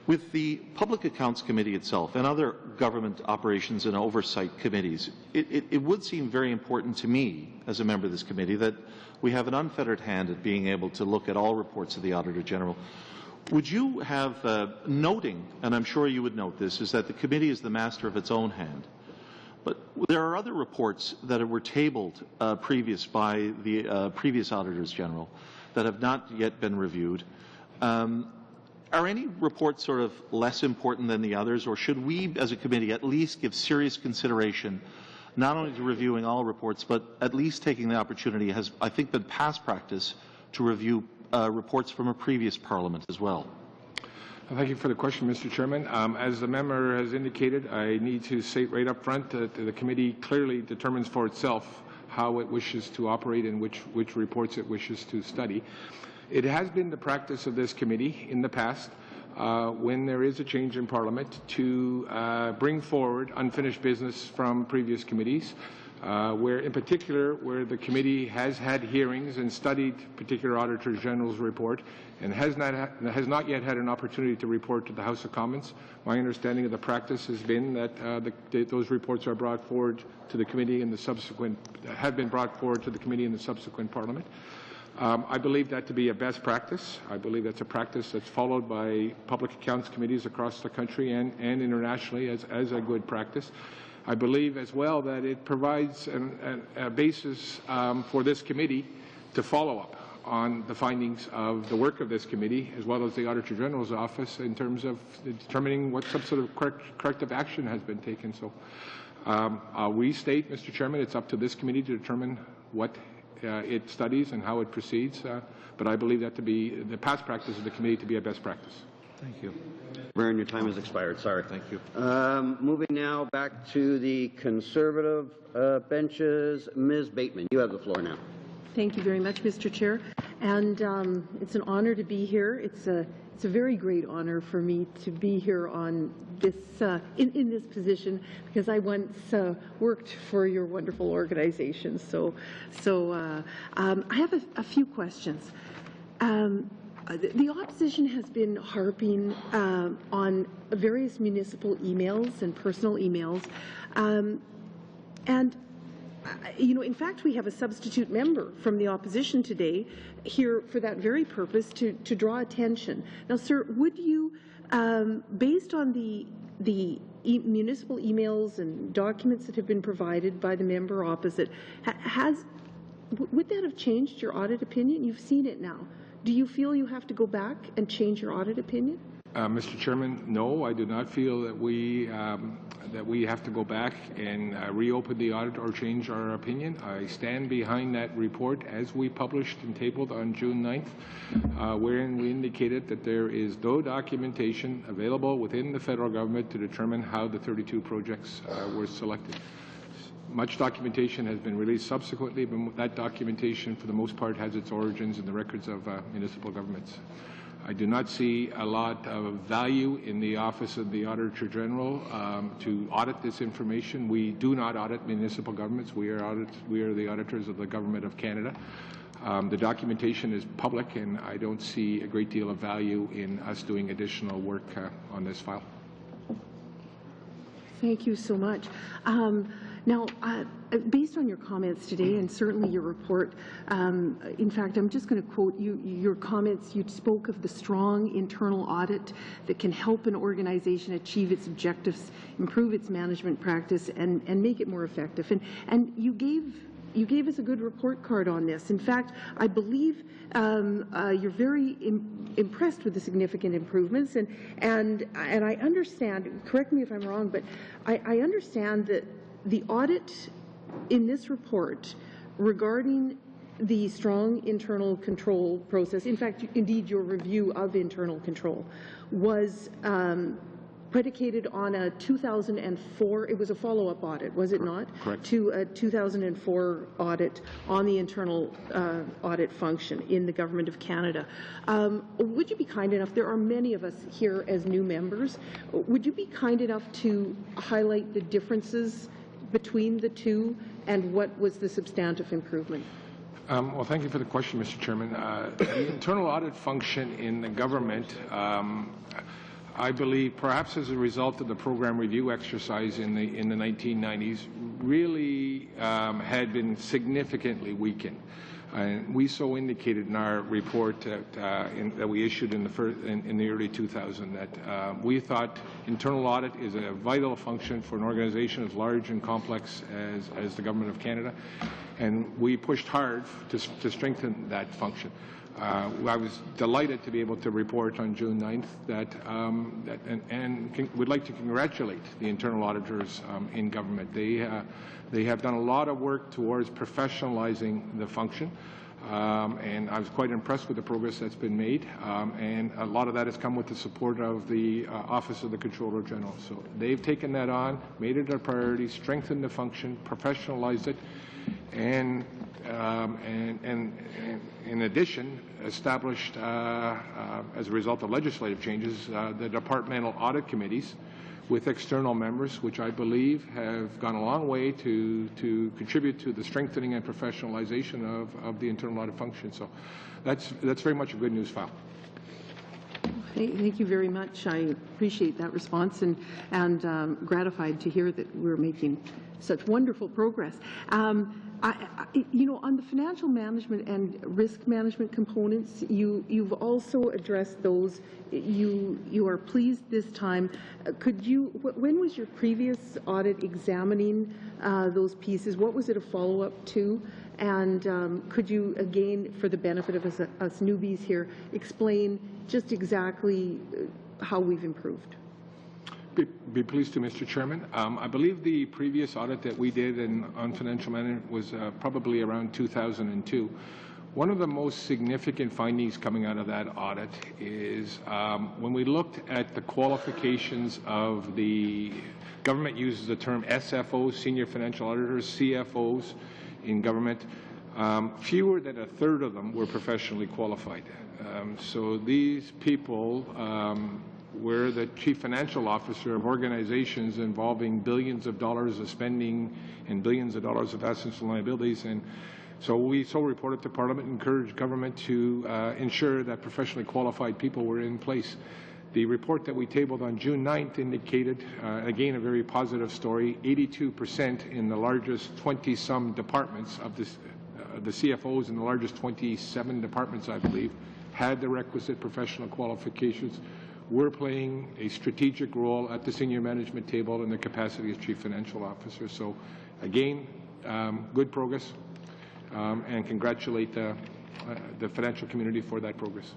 with the Public Accounts Committee itself and other government operations and oversight committees, it would seem very important to me as a member of this committee that we have an unfettered hand at being able to look at all reports of the Auditor General. Would you have, noting, and I'm sure you would note this, is that the committee is the master of its own hand, but there are other reports that were tabled previous by the previous Auditors General that have not yet been reviewed. Are any reports sort of less important than the others, or should we as a committee at least give serious consideration not only to reviewing all reports, but at least taking the opportunity, has I think been past practice, to review reports from a previous Parliament as well? Thank you for the question, Mr. Chairman. As the member has indicated, I need to state right up front that the committee clearly determines for itself how it wishes to operate and which reports it wishes to study. It has been the practice of this committee in the past, when there is a change in Parliament, to bring forward unfinished business from previous committees. where in particular where the committee has had hearings and studied particular Auditor General's report and has not yet had an opportunity to report to the House of Commons. My understanding of the practice has been that those reports are brought forward to the committee in the subsequent Parliament. I believe that to be a best practice. I believe that's a practice that's followed by public accounts committees across the country and internationally as a good practice. I believe as well that it provides a basis for this committee to follow up on the findings of the work of this committee, as well as the Auditor General's office, in terms of determining what some sort of corrective action has been taken. So I'll restate, Mr. Chairman, it's up to this committee to determine what it studies and how it proceeds, but I believe that to be the past practice of the committee to be a best practice. Thank you. Vern, your time has expired. Sorry. Thank you. Moving now back to the Conservative benches. Ms. Bateman, you have the floor now. Thank you very much, Mr. Chair. And it's an honor to be here. It's a very great honor for me to be here on this in this position, because I once worked for your wonderful organization. So I have a few questions. The opposition has been harping on various municipal emails and personal emails, and you know, in fact, we have a substitute member from the opposition today here for that very purpose, to draw attention. Now, sir, would you, based on the municipal emails and documents that have been provided by the member opposite, would that have changed your audit opinion? You've seen it now. Do you feel you have to go back and change your audit opinion? Mr. Chairman, no, I do not feel that we have to go back and reopen the audit or change our opinion. I stand behind that report as we published and tabled on June 9th, wherein we indicated that there is no documentation available within the federal government to determine how the 32 projects were selected. Much documentation has been released subsequently, but that documentation, for the most part, has its origins in the records of municipal governments. I do not see a lot of value in the Office of the Auditor General to audit this information. We do not audit municipal governments. We are the auditors of the Government of Canada. The documentation is public, and I don't see a great deal of value in us doing additional work on this file. Thank you so much. Now, based on your comments today, and certainly your report, in fact, I'm just going to quote you, your comments. You spoke of the strong internal audit that can help an organization achieve its objectives, improve its management practice, and make it more effective. And you gave us a good report card on this. In fact, I believe you're very impressed with the significant improvements, and I understand, correct me if I'm wrong, but I understand that the audit in this report regarding the strong internal control process, in fact, indeed your review of internal control, was predicated on a 2004, it was a follow-up audit, was it not? Correct. To a 2004 audit on the internal audit function in the Government of Canada. Would you be kind enough, there are many of us here as new members, would you be kind enough to highlight the differences between the two and what was the substantive improvement? Well, thank you for the question, Mr. Chairman. The internal audit function in the government, I believe, perhaps as a result of the program review exercise in the 1990s, really had been significantly weakened. And we so indicated in our report that we issued in the early 2000s that we thought internal audit is a vital function for an organization as large and complex as the Government of Canada, and we pushed hard to strengthen that function. I was delighted to be able to report on June 9th and would like to congratulate the internal auditors in government. They have done a lot of work towards professionalizing the function, and I was quite impressed with the progress that's been made, and a lot of that has come with the support of the Office of the Controller General. So they've taken that on, made it a priority, strengthened the function, professionalized it, and in addition, established, as a result of legislative changes, the departmental audit committees, with external members, which I believe have gone a long way to contribute to the strengthening and professionalization of the internal audit function. So that's very much a good news file. Thank you very much. I appreciate that response and gratified to hear that we're making such wonderful progress. You know, on the financial management and risk management components, you've also addressed those. You are pleased this time. When was your previous audit examining those pieces? What was it a follow-up to? And could you, again, for the benefit of us newbies here, explain just exactly how we've improved? Be pleased to, Mr. Chairman. I believe the previous audit that we did on financial management was probably around 2002. One of the most significant findings coming out of that audit is when we looked at the qualifications of the government uses the term SFOs, Senior Financial Auditors, CFOs in government, fewer than a third of them were professionally qualified. So these people were the chief financial officer of organizations involving billions of dollars of spending and billions of dollars of assets and liabilities. And so we reported to Parliament, encouraged government to ensure that professionally qualified people were in place. The report that we tabled on June 9th indicated, again, a very positive story, 82% in the largest 20-some departments of this, the CFOs in the largest 27 departments, I believe, had the requisite professional qualifications. We're playing a strategic role at the senior management table in the capacity as chief financial officer. So, again, good progress, and congratulate the financial community for that progress.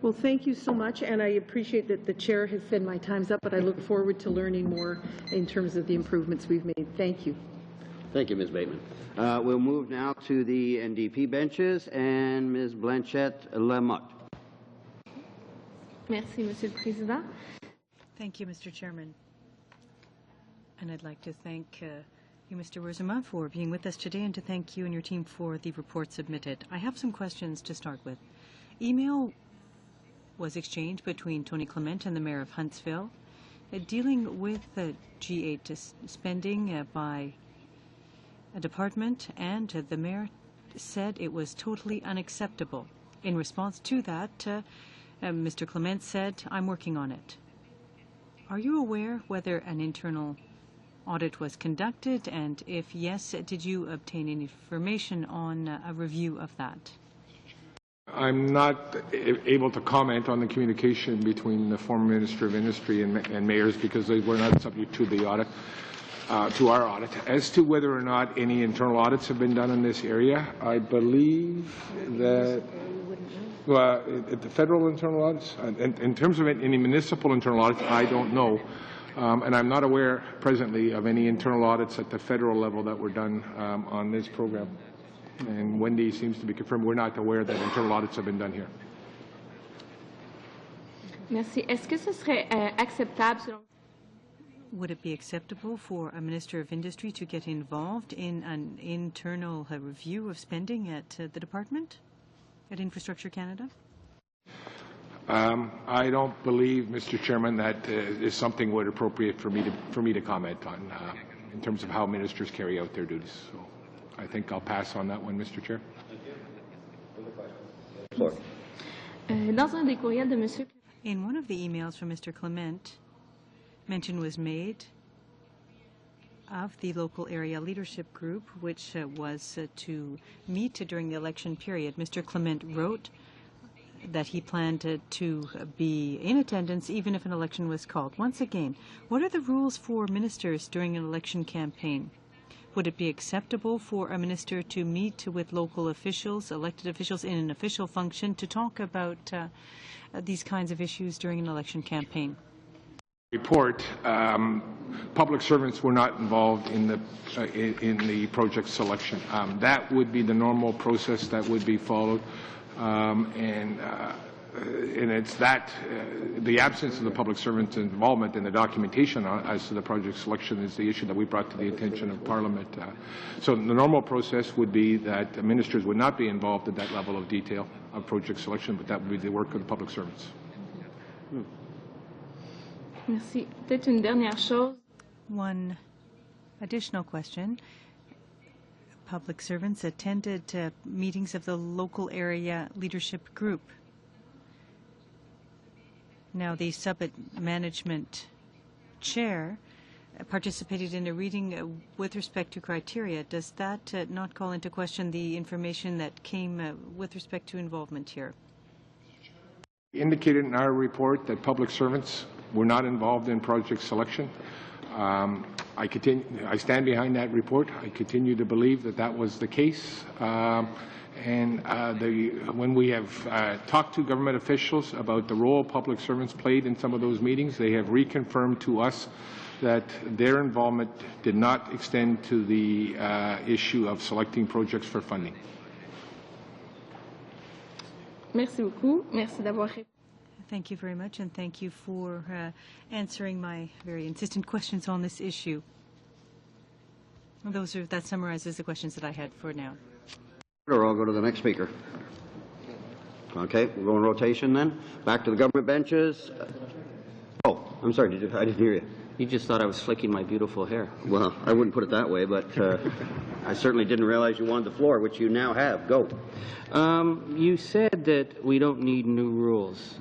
Well, thank you so much, and I appreciate that the chair has said my time's up, but I look forward to learning more in terms of the improvements we've made. Thank you. Thank you, Ms. Bateman. We'll move now to the NDP benches, and Ms. Blanchette Lamotte. Merci, Monsieur le Président. Thank you, Mr. Chairman. And I'd like to thank you, Mr. Wiersma, for being with us today, and to thank you and your team for the report submitted. I have some questions to start with. Email was exchanged between Tony Clement and the Mayor of Huntsville dealing with G8 spending by a department, and the Mayor said it was totally unacceptable. In response to that, Mr. Clement said, "I'm working on it." Are you aware whether an internal audit was conducted, and if yes, did you obtain any information on a review of that? I'm not able to comment on the communication between the former Minister of Industry and mayors because they were not subject to the audit, to our audit. As to whether or not any internal audits have been done in this area, I believe that at the federal internal audits, in terms of any municipal internal audits, I don't know. And I'm not aware presently of any internal audits at the federal level that were done on this program. And Wendy seems to be confirmed. We're not aware that internal audits have been done here. Merci. Est-ce que ce serait acceptable selon... Would it be acceptable for a Minister of Industry to get involved in an internal review of spending at the department, at Infrastructure Canada? I don't believe, Mr. Chairman, that is something would appropriate for me to comment on in terms of how ministers carry out their duties. So I think I'll pass on that one, Mr. Chair. Dans un des courriels de Monsieur... In one of the emails from Mr. Clement, mention was made of the local area leadership group, which was to meet during the election period. Mr. Clement wrote that he planned to be in attendance even if an election was called. Once again, what are the rules for ministers during an election campaign? Would it be acceptable for a minister to meet with local officials, elected officials in an official function, to talk about these kinds of issues during an election campaign? Report, public servants were not involved in the project selection. That would be the normal process that would be followed, and it's that the absence of the public servant's involvement in the documentation as to the project selection is the issue that we brought to the attention of Parliament. So the normal process would be that ministers would not be involved at that level of detail of project selection, but that would be the work of the public servants. Merci. Peut-être une dernière chose. One additional question. Public servants attended meetings of the local area leadership group. Now, the Summit Management Chair participated in a reading with respect to criteria. Does that not call into question the information that came with respect to involvement here? Indicated in our report that public servants were not involved in project selection. I stand behind that report. I continue to believe that that was the case. When we have talked to government officials about the role public servants played in some of those meetings, they have reconfirmed to us that their involvement did not extend to the issue of selecting projects for funding. Merci beaucoup. Merci d'avoir répondu. Thank you very much, and thank you for answering my very insistent questions on this issue. That summarizes the questions that I had for now. Or I'll go to the next speaker. Okay, we'll go in rotation then. Back to the government benches. Oh, I'm sorry, I didn't hear you. You just thought I was flicking my beautiful hair. Well, I wouldn't put it that way, but I certainly didn't realize you wanted the floor, which you now have. Go. You said that we don't need new rules.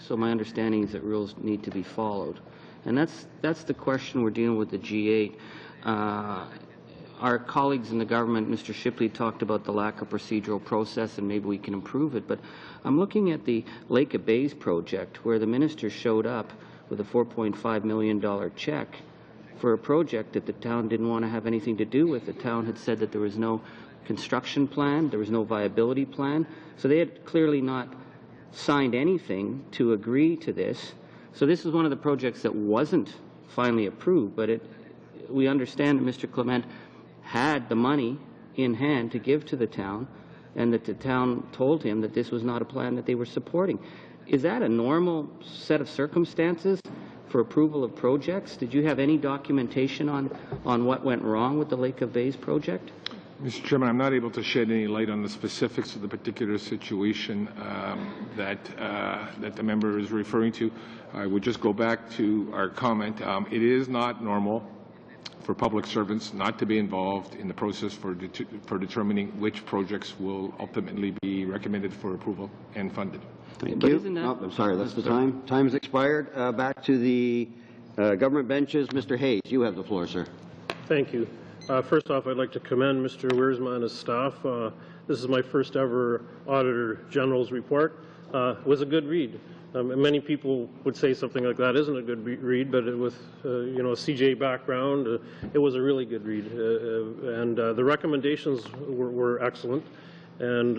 So my understanding is that rules need to be followed. And that's the question we're dealing with the G8. Our colleagues in the government, Mr. Shipley, talked about the lack of procedural process, and maybe we can improve it. But I'm looking at the Lake of Bays project, where the minister showed up with a $4.5 million check for a project that the town didn't want to have anything to do with. The town had said that there was no construction plan, there was no viability plan. So they had clearly not signed anything to agree to this. So this is one of the projects that wasn't finally approved, but we understand that Mr. Clement had the money in hand to give to the town, and that the town told him that this was not a plan that they were supporting. Is that a normal set of circumstances for approval of projects? Did you have any documentation on what went wrong with the Lake of Bays project? Mr. Chairman, I'm not able to shed any light on the specifics of the particular situation that the member is referring to. I would just go back to our comment. It is not normal for public servants not to be involved in the process for determining which projects will ultimately be recommended for approval and funded. Thank you. Oh, I'm sorry, that's the time. Time's expired. Back to the government benches. Mr. Hayes, you have the floor, sir. Thank you. First off, I'd like to commend Mr. Wiersma and his staff. This is my first ever Auditor General's report. It was a good read. Many people would say something like that isn't a good read, but with a CJ background, it was a really good read. And the recommendations were excellent, and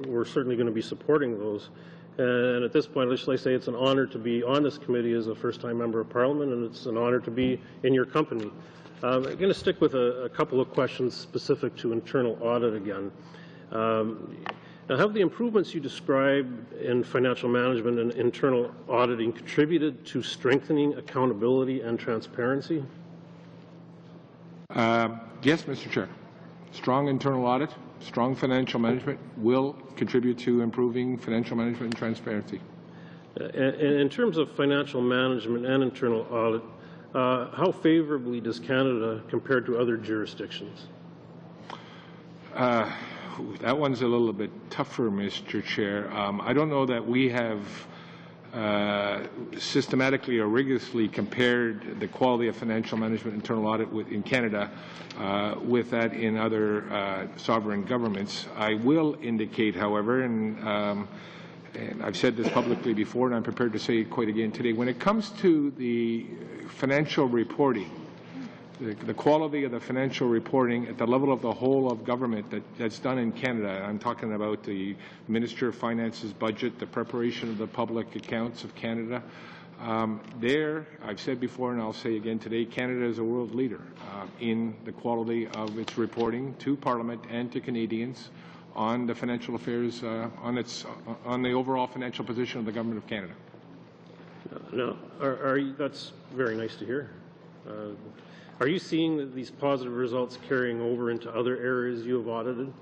we're certainly going to be supporting those. And at this point, let's say it's an honor to be on this committee as a first-time member of Parliament, and it's an honor to be in your company. I'm going to stick with a couple of questions specific to internal audit again. Now, have the improvements you described in financial management and internal auditing contributed to strengthening accountability and transparency? Yes, Mr. Chair. Strong internal audit, strong financial management will contribute to improving financial management and transparency. In terms of financial management and internal audit, how favorably does Canada compare to other jurisdictions? That one's a little bit tougher, Mr. Chair. I don't know that we have systematically or rigorously compared the quality of financial management internal audit in Canada with that in other sovereign governments. I will indicate, however, and I've said this publicly before, and I'm prepared to say it quite again today, when it comes to the financial reporting, the quality of the financial reporting at the level of the whole of government that's done in Canada. I'm talking about the Minister of Finance's budget, the preparation of the public accounts of Canada. There, I've said before and I'll say again today, Canada is a world leader in the quality of its reporting to Parliament and to Canadians on the financial affairs, on the overall financial position of the Government of Canada. No, that's very nice to hear. Are you seeing these positive results carrying over into other areas you have audited?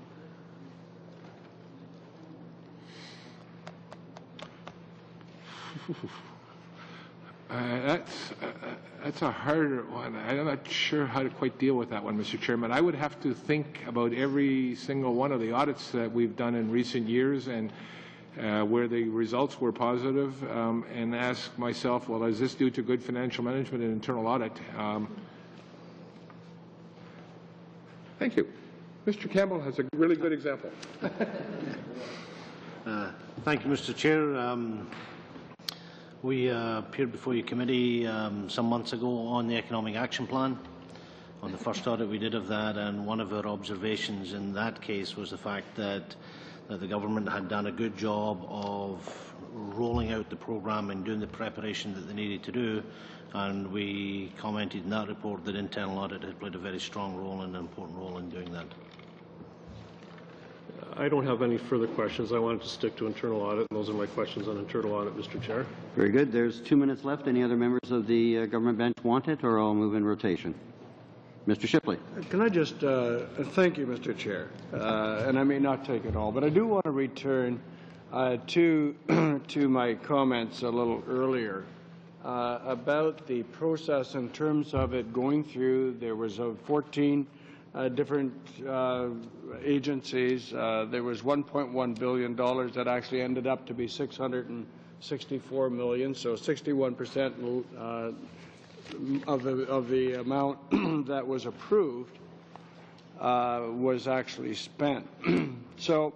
That's a harder one. I'm not sure how to quite deal with that one, Mr. Chairman. I would have to think about every single one of the audits that we've done in recent years and where the results were positive, and ask myself, well, is this due to good financial management and internal audit? Thank you. Mr. Campbell has a really good example. Thank you, Mr. Chair. We appeared before your committee some months ago on the Economic Action Plan, on the first audit we did of that, and one of our observations in that case was the fact that the government had done a good job of rolling out the programme and doing the preparation that they needed to do, and we commented in that report that internal audit had played a very strong role and an important role in doing that. I don't have any further questions. I wanted to stick to internal audit, and those are my questions on internal audit, Mr. Chair. Very good. There's 2 minutes left. Any other members of the government bench want it, or I'll move in rotation? Mr. Shipley. Can I just thank you, Mr. Chair, and I may not take it all, but I do want to return to my comments a little earlier about the process in terms of it going through. There was 14 different agencies. There was $1.1 billion that actually ended up to be $664 million, so 61% of the amount that was approved was actually spent. So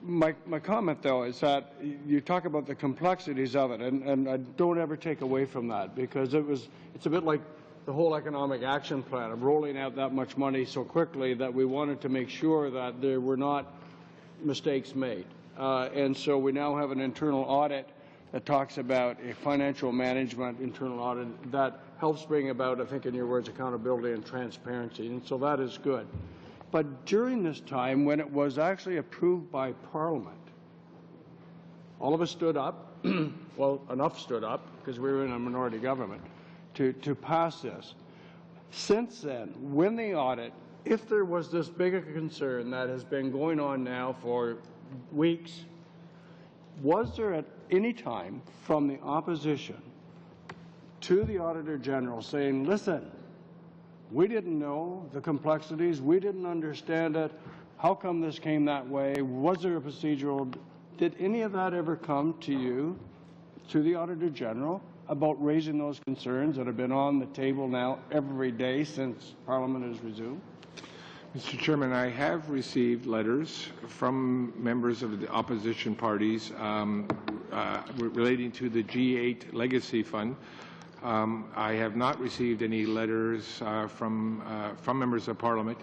my comment, though, is that you talk about the complexities of it, and I don't ever take away from that, because it's a bit like the whole economic action plan of rolling out that much money so quickly that we wanted to make sure that there were not mistakes made. And so we now have an internal audit that talks about a financial management internal audit that helps bring about, I think in your words, accountability and transparency, and so that is good. But during this time, when it was actually approved by Parliament, all of us stood up, well, enough stood up, because we were in a minority government, to pass this. Since then, when the audit, if there was this big a concern that has been going on now for weeks, was there at any time from the opposition to the Auditor General saying, listen, we didn't know the complexities, we didn't understand it, how come this came that way, was there a procedural, did any of that ever come to you, to the Auditor General, about raising those concerns that have been on the table now every day since Parliament has resumed? Mr. Chairman, I have received letters from members of the opposition parties relating to the G8 Legacy Fund. I have not received any letters from members of Parliament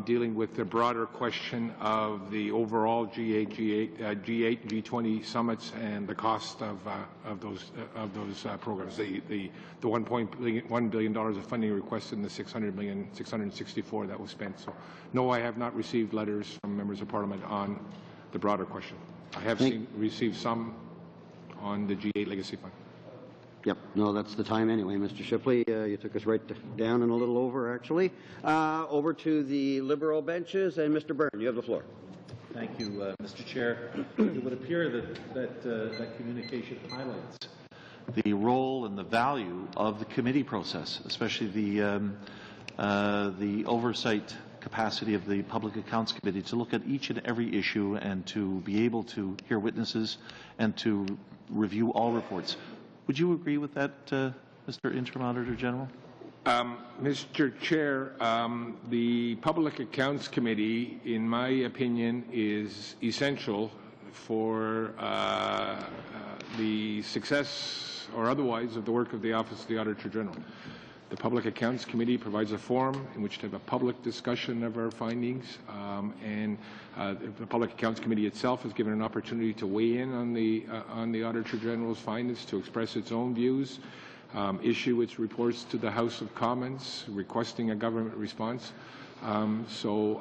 dealing with the broader question of the overall G8, G20 summits and the cost of those programs. The $1 billion of funding requested and the $664 that was spent. So, no, I have not received letters from members of Parliament on the broader question. I have received some on the G8 Legacy Fund. Yep. No, that's the time anyway, Mr. Shipley. You took us right down and a little over, actually. Over to the Liberal benches, and Mr. Byrne, you have the floor. Thank you, Mr. Chair. It would appear that communication highlights the role and the value of the committee process, especially the oversight capacity of the Public Accounts Committee to look at each and every issue and to be able to hear witnesses and to review all reports. Would you agree with that, Mr. Interim Auditor General? Mr. Chair, the Public Accounts Committee, in my opinion, is essential for the success or otherwise of the work of the Office of the Auditor General. The Public Accounts Committee provides a forum in which to have a public discussion of our findings, and the Public Accounts Committee itself is given an opportunity to weigh in on the Auditor General's findings, to express its own views, issue its reports to the House of Commons, requesting a government response. So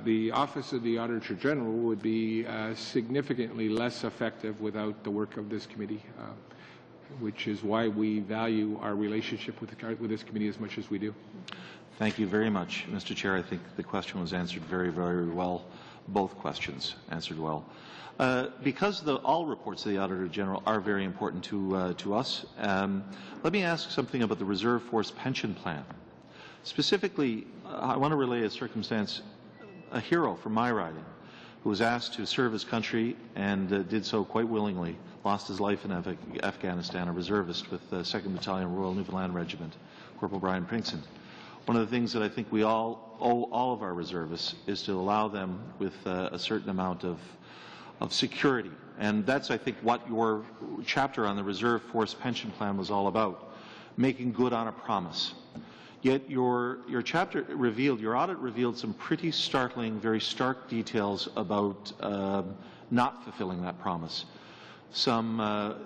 the Office of the Auditor General would be significantly less effective without the work of this committee, which is why we value our relationship with this committee as much as we do. Thank you very much, Mr. Chair. I think the question was answered very, very well both questions answered well. Because all reports of the Auditor General are very important to us, let me ask something about the Reserve Force Pension Plan. Specifically, I want to relay a circumstance, a hero from my riding, who was asked to serve his country and did so quite willingly, lost his life in Afghanistan, a reservist with the 2nd Battalion Royal Newfoundland Regiment, Corporal Brian Prinkson. One of the things that I think we all owe all of our reservists is to allow them with a certain amount of security. And that's, I think, what your chapter on the Reserve Force Pension Plan was all about, making good on a promise. Yet your chapter revealed, your audit revealed some pretty startling, very stark details about not fulfilling that promise.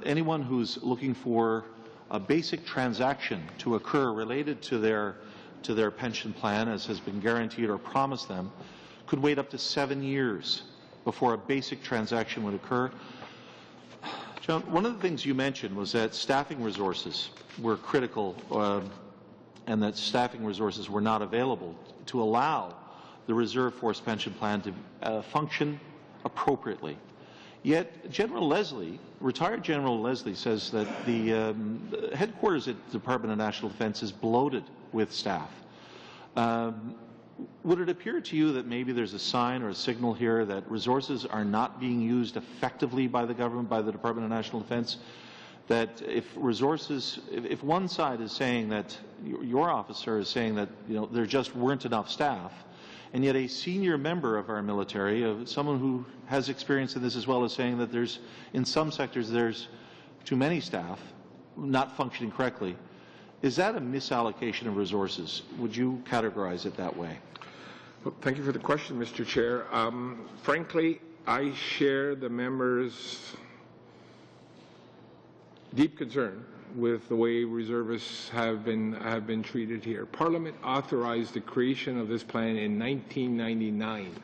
Anyone who's looking for a basic transaction to occur related to their pension plan, as has been guaranteed or promised them, could wait up to 7 years before a basic transaction would occur. John, one of the things you mentioned was that staffing resources were critical and that staffing resources were not available to allow the Reserve Force Pension Plan to function appropriately. Yet General Leslie, retired General Leslie, says that the headquarters at the Department of National Defence is bloated with staff. Would it appear to you that maybe there's a sign or a signal here that resources are not being used effectively by the government, by the Department of National Defence? That if one side is saying that, your officer is saying that there just weren't enough staff, and yet a senior member of our military, someone who has experience in this as well, is saying that in some sectors there's too many staff not functioning correctly. Is that a misallocation of resources? Would you categorize it that way? Well, thank you for the question, Mr. Chair. Frankly, I share the members' deep concern with the way reservists have been treated here. Parliament authorized the creation of this plan in 1999.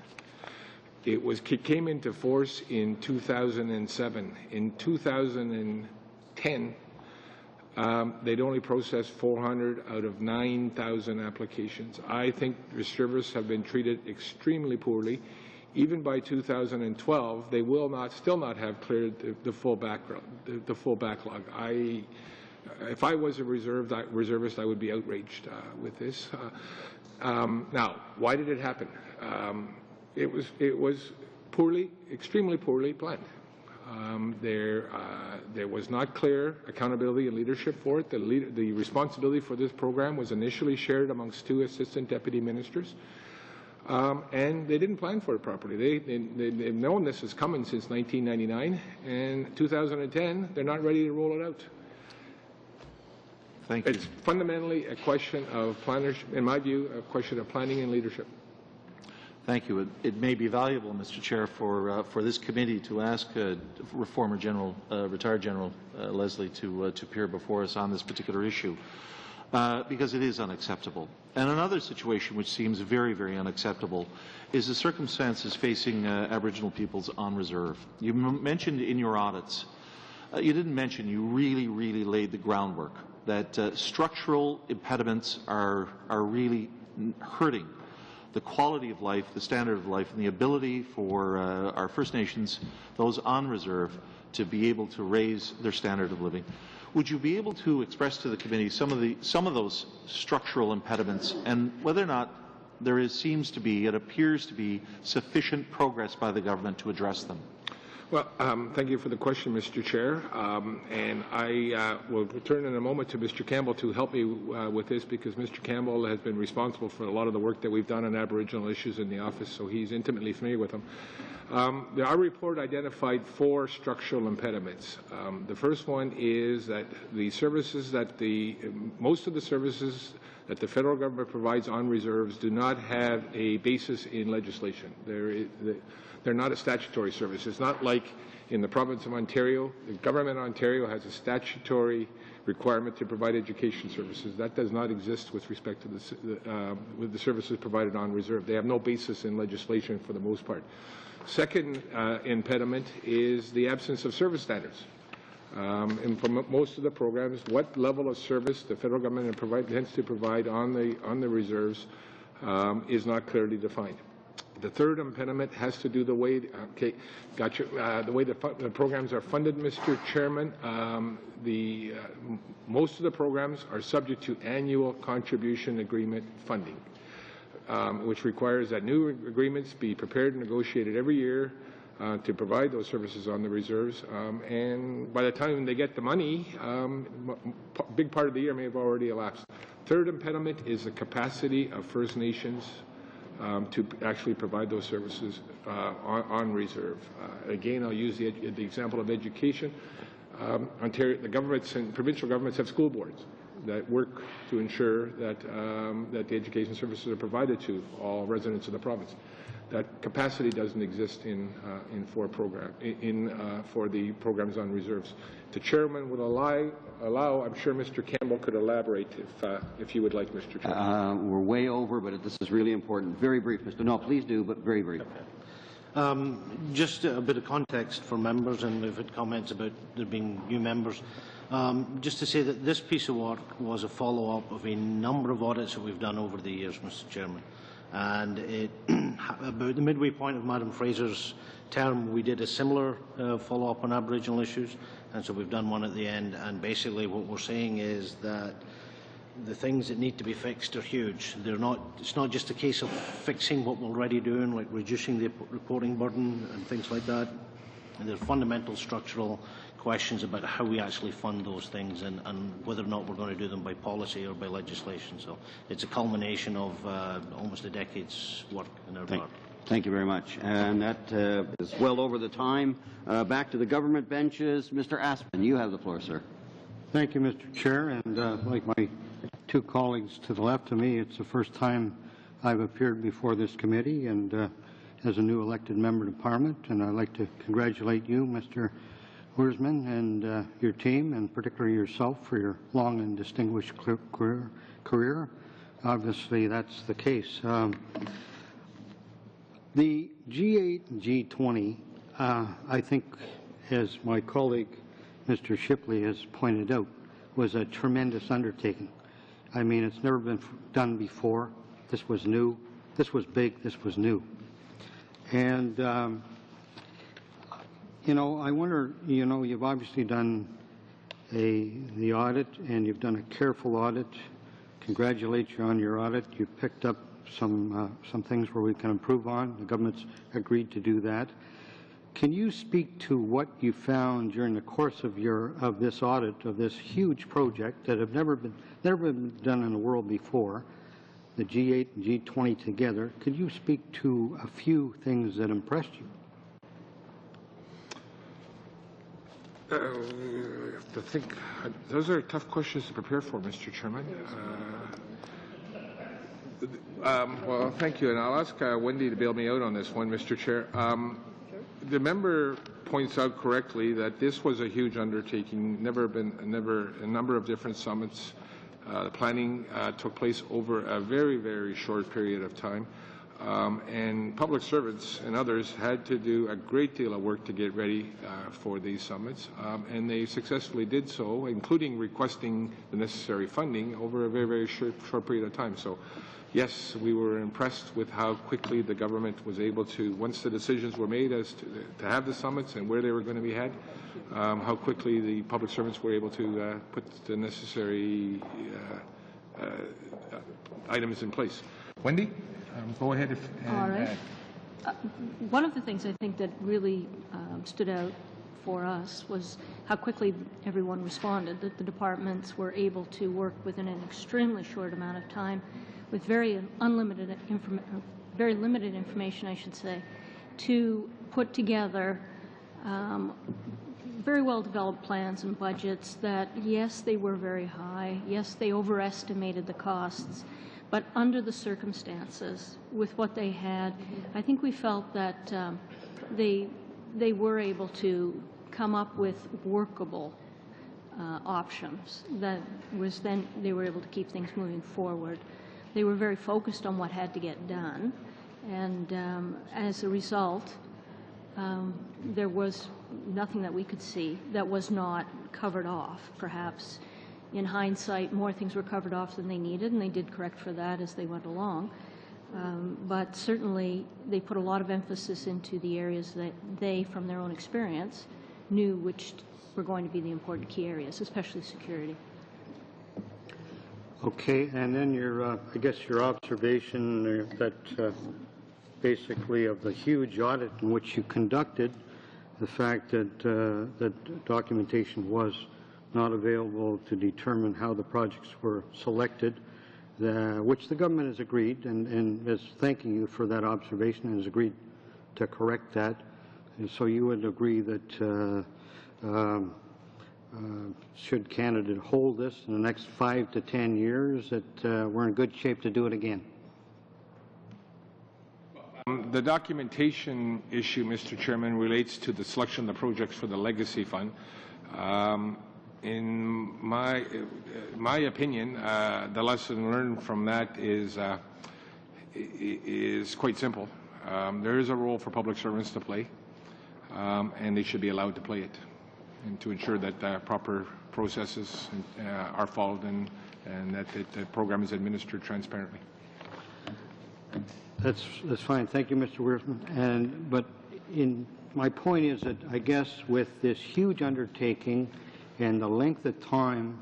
It came into force in 2007. In 2010, they'd only processed 400 out of 9,000 applications. I think reservists have been treated extremely poorly. Even by 2012, they will still not have cleared the full backlog. If I was a reservist, I would be outraged with this. Now, why did it happen? It was extremely poorly planned. There was not clear accountability and leadership for it. The responsibility for this program was initially shared amongst 2 assistant deputy ministers. And they didn't plan for it properly. They've known this is coming since 1999, and 2010, they're not ready to roll it out. Thank you. It's fundamentally a question of in my view, a question of planning and leadership. Thank you. It may be valuable, Mr. Chair, for this committee to ask former retired General Leslie to appear before us on this particular issue. Because it is unacceptable. And another situation which seems very, very unacceptable is the circumstances facing Aboriginal peoples on reserve. You mentioned in your audits, you didn't mention, you really, really laid the groundwork that structural impediments are really hurting the quality of life, the standard of life, and the ability for our First Nations, those on reserve, to be able to raise their standard of living. Would you be able to express to the committee some of those structural impediments and whether or not there appears to be sufficient progress by the government to address them? Well, thank you for the question, Mr. Chair. And I will return in a moment to Mr. Campbell to help me with this, because Mr. Campbell has been responsible for a lot of the work that we've done on Aboriginal issues in the office, so he's intimately familiar with them. Our report identified 4 structural impediments. The first one is that most of the services that the federal government provides on reserves do not have a basis in legislation. They're not a statutory service. It's not like in the province of Ontario. The government of Ontario has a statutory requirement to provide education services. That does not exist with respect to with the services provided on reserve. They have no basis in legislation for the most part. Second impediment is the absence of service standards. And for most of the programs, what level of service the federal government intends to provide on the reserves is not clearly defined. The third impediment has to do the way, the way the programs are funded, Mr. Chairman. Most of the programs are subject to annual contribution agreement funding, which requires that new agreements be prepared and negotiated every year to provide those services on the reserves. And by the time they get the money, a big part of the year may have already elapsed. Third impediment is the capacity of First Nations to actually provide those services on reserve. Again, I'll use the example of education. Ontario, the governments and provincial governments have school boards that work to ensure that that the education services are provided to all residents of the province. That capacity doesn't exist in for the programs on reserves. The chairman would allow. I'm sure Mr. Campbell could elaborate if you would like, Mr. Chairman. We're way over, but this is really important. Very brief, Mr. No, please do, but very brief. Okay. Just a bit of context for members, and we've had comments about there being new members. Just to say that this piece of work was a follow-up of a number of audits that we've done over the years, Mr. Chairman. And about the midway point of Madam Fraser's term, we did a similar follow-up on Aboriginal issues, and so we've done one at the end. And basically what we're saying is that the things that need to be fixed are huge. It's not just a case of fixing what we're already doing, like reducing the reporting burden and things like that. And there are fundamental structural questions about how we actually fund those things and whether or not we're going to do them by policy or by legislation. So it's a culmination of almost a decade's work in our part. Thank you very much. And that is well over the time. Back to the government benches. Mr. Aspin, you have the floor, sir. Thank you, Mr. Chair. And like my two colleagues to the left of me, it's the first time I've appeared before this committee and as a new elected member to Parliament. And I'd like to congratulate you, Mr. Wiersma, and your team, and particularly yourself, for your long and distinguished career. Obviously, that's the case. The G8 and G20, I think, as my colleague Mr. Shipley has pointed out, was a tremendous undertaking. I mean, it's never been done before. This was new. This was big. This was new. And you know, I wonder, you know, you've obviously done the audit, and you've done a careful audit. Congratulate you on your audit. You picked up some things where we can improve on. The government's agreed to do that. Can you speak to what you found during the course of this audit of this huge project that have never been done in the world before, the G8 and G20 together? Could you speak to a few things that impressed you? To think, those are tough questions to prepare for, Mr. Chairman. Well, thank you, and I'll ask Wendy to bail me out on this one, Mr. Chair. The member points out correctly that this was a huge undertaking. A number of different summits. The planning took place over a very, very short period of time. And public servants and others had to do a great deal of work to get ready for these summits, and they successfully did so, including requesting the necessary funding over a very, very short period of time. So, yes, we were impressed with how quickly the government was able to, once the decisions were made as to have the summits and where they were going to be had, how quickly the public servants were able to put the necessary items in place. Wendy? Go ahead. All right. One of the things I think that really stood out for us was how quickly everyone responded, that the departments were able to work within an extremely short amount of time with very limited information, I should say, to put together very well-developed plans and budgets that, yes, they were very high, yes, they overestimated the costs, but under the circumstances, with what they had, I think we felt that they were able to come up with workable options. That was then they were able to keep things moving forward. They were very focused on what had to get done, and as a result, there was nothing that we could see that was not covered off. Perhaps in hindsight, more things were covered off than they needed, and they did correct for that as they went along. but certainly they put a lot of emphasis into the areas that they, from their own experience, knew which were going to be the important key areas, especially security. Okay, and then I guess your observation that basically of the huge audit in which you conducted, the fact that that documentation was not available to determine how the projects were selected, which the government has agreed and is thanking you for that observation and has agreed to correct that. And so you would agree that should Canada hold this in the next 5 to 10 years, that we're in good shape to do it again? The documentation issue, Mr. Chairman, relates to the selection of the projects for the Legacy Fund. In my opinion, the lesson learned from that is quite simple. There is a role for public servants to play, and they should be allowed to play it, and to ensure that proper processes are followed and that the program is administered transparently. That's fine. Thank you, Mr. Wiersma. But my point is that I guess with this huge undertaking and the length of time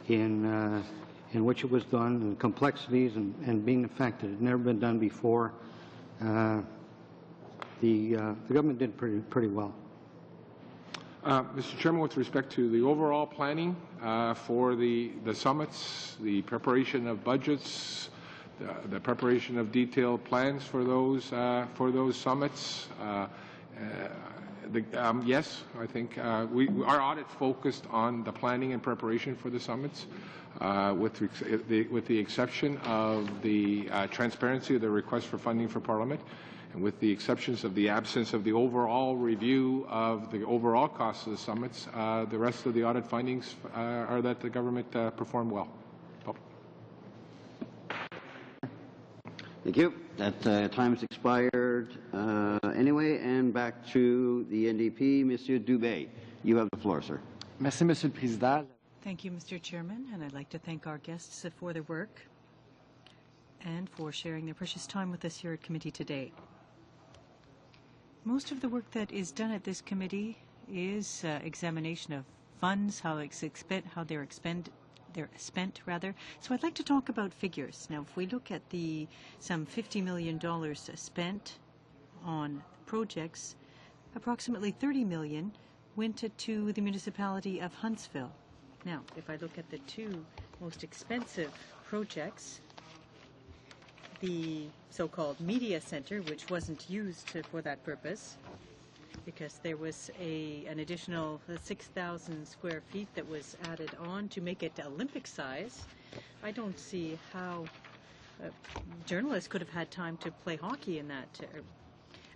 in which it was done, and complexities, and being the fact that it had never been done before, the government did pretty well. Mr. Chairman, with respect to the overall planning for the summits, the preparation of budgets, the preparation of detailed plans for those summits, yes, I think our audit focused on the planning and preparation for the summits, with the exception of the transparency of the request for funding for Parliament, and with the exceptions of the absence of the overall review of the overall costs of the summits. The rest of the audit findings are that the government performed well. Thank you. That time has expired anyway, and back to the NDP. Monsieur Dubé, you have the floor, sir. Merci, Monsieur le Président. Thank you, Mr. Chairman, and I'd like to thank our guests for their work and for sharing their precious time with us here at committee today. Most of the work that is done at this committee is examination of funds, how they're spent rather. So I'd like to talk about figures. Now, if we look at some $50 million spent on projects, approximately $30 million went to the municipality of Huntsville. Now, if I look at the two most expensive projects, the so-called media center, which wasn't used for that purpose, because there was an additional 6,000 square feet that was added on to make it Olympic size. I don't see how journalists could have had time to play hockey in that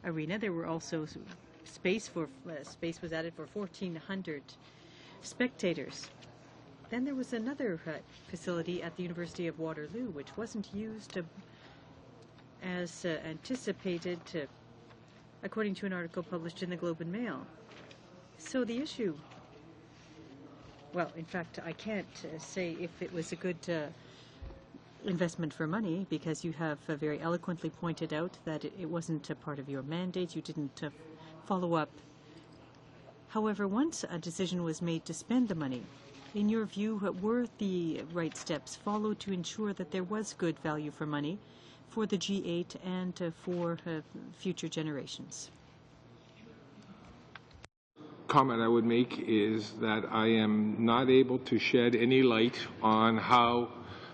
arena. There were also space was added for 1,400 spectators. Then there was another facility at the University of Waterloo, which wasn't used as anticipated, according to an article published in the Globe and Mail. So the issue, well, in fact, I can't say if it was a good investment for money, because you have very eloquently pointed out that it wasn't a part of your mandate. You didn't follow up. However, once a decision was made to spend the money, in your view, were the right steps followed to ensure that there was good value for money for the G8 and for future generations? Comment I would make is that I am not able to shed any light on how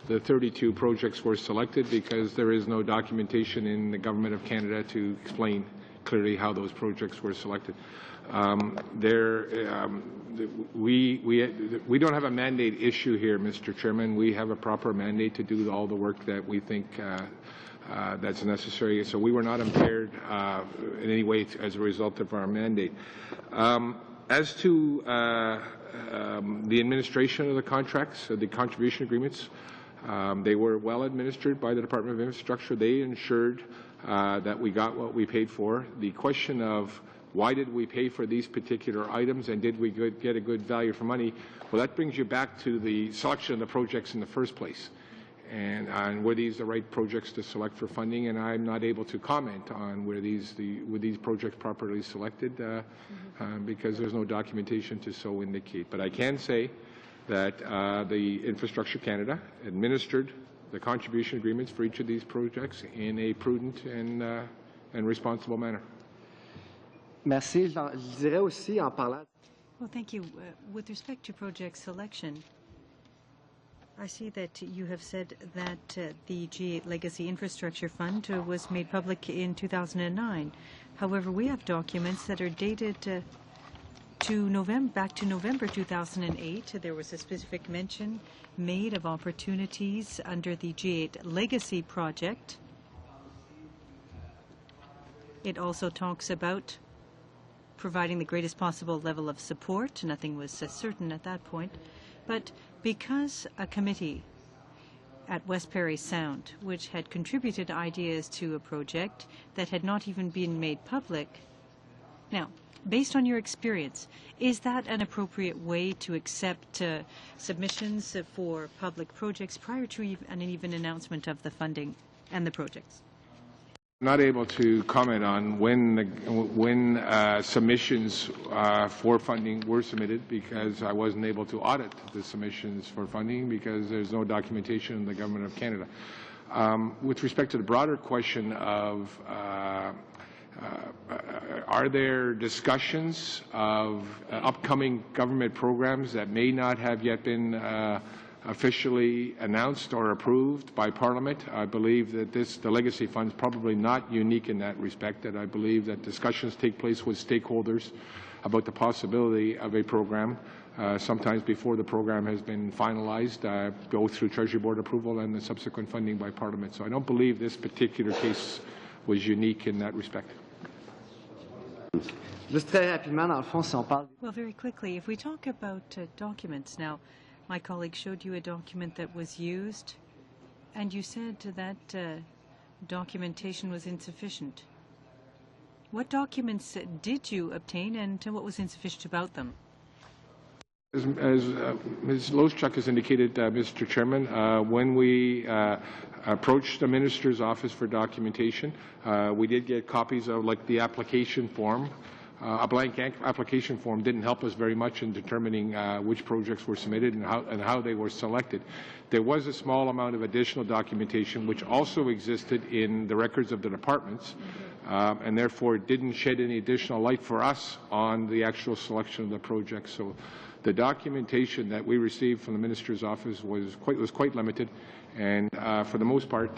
the 32 projects were selected, because there is no documentation in the Government of Canada to explain clearly how those projects were selected. We don't have a mandate issue here, Mr. Chairman. We have a proper mandate to do all the work that we think that's necessary. So we were not impaired in any way as a result of our mandate. As to the administration of the contracts, the contribution agreements, they were well administered by the Department of Infrastructure. They ensured that we got what we paid for. The question of why did we pay for these particular items and did we get a good value for money, well, that brings you back to the selection of the projects in the first place. and were these the right projects to select for funding, and I'm not able to comment on were these projects properly selected because there's no documentation to so indicate. But I can say that the Infrastructure Canada administered the contribution agreements for each of these projects in a prudent and responsible manner. Merci. Je dirais aussi en parlant. Well, thank you. With respect to project selection, I see that you have said that the G8 Legacy Infrastructure Fund was made public in 2009. However, we have documents that are dated back to November 2008. There was a specific mention made of opportunities under the G8 Legacy project. It also talks about providing the greatest possible level of support. Nothing was certain at that point. But because a committee at West Perry Sound, which had contributed ideas to a project that had not even been made public, now, based on your experience, is that an appropriate way to accept submissions for public projects prior to an even announcement of the funding and the projects? Not able to comment on when submissions for funding were submitted because I wasn't able to audit the submissions for funding because there's no documentation in the Government of Canada. With respect to the broader question of are there discussions of upcoming government programs that may not have yet been officially announced or approved by Parliament? I believe that the Legacy Fund is probably not unique in that respect, that I believe that discussions take place with stakeholders about the possibility of a program, sometimes before the program has been finalized, go through Treasury Board approval and the subsequent funding by Parliament. So I don't believe this particular case was unique in that respect. Well, very quickly, if we talk about documents now, my colleague showed you a document that was used, and you said that documentation was insufficient. What documents did you obtain, and what was insufficient about them? As Ms. Loschuk has indicated, Mr. Chairman, when we approached the Minister's Office for documentation, we did get copies of the application form. A blank application form didn't help us very much in determining which projects were submitted and how they were selected. There was a small amount of additional documentation which also existed in the records of the departments, and therefore didn't shed any additional light for us on the actual selection of the project. So the documentation that we received from the Minister's Office was quite limited, and for the most part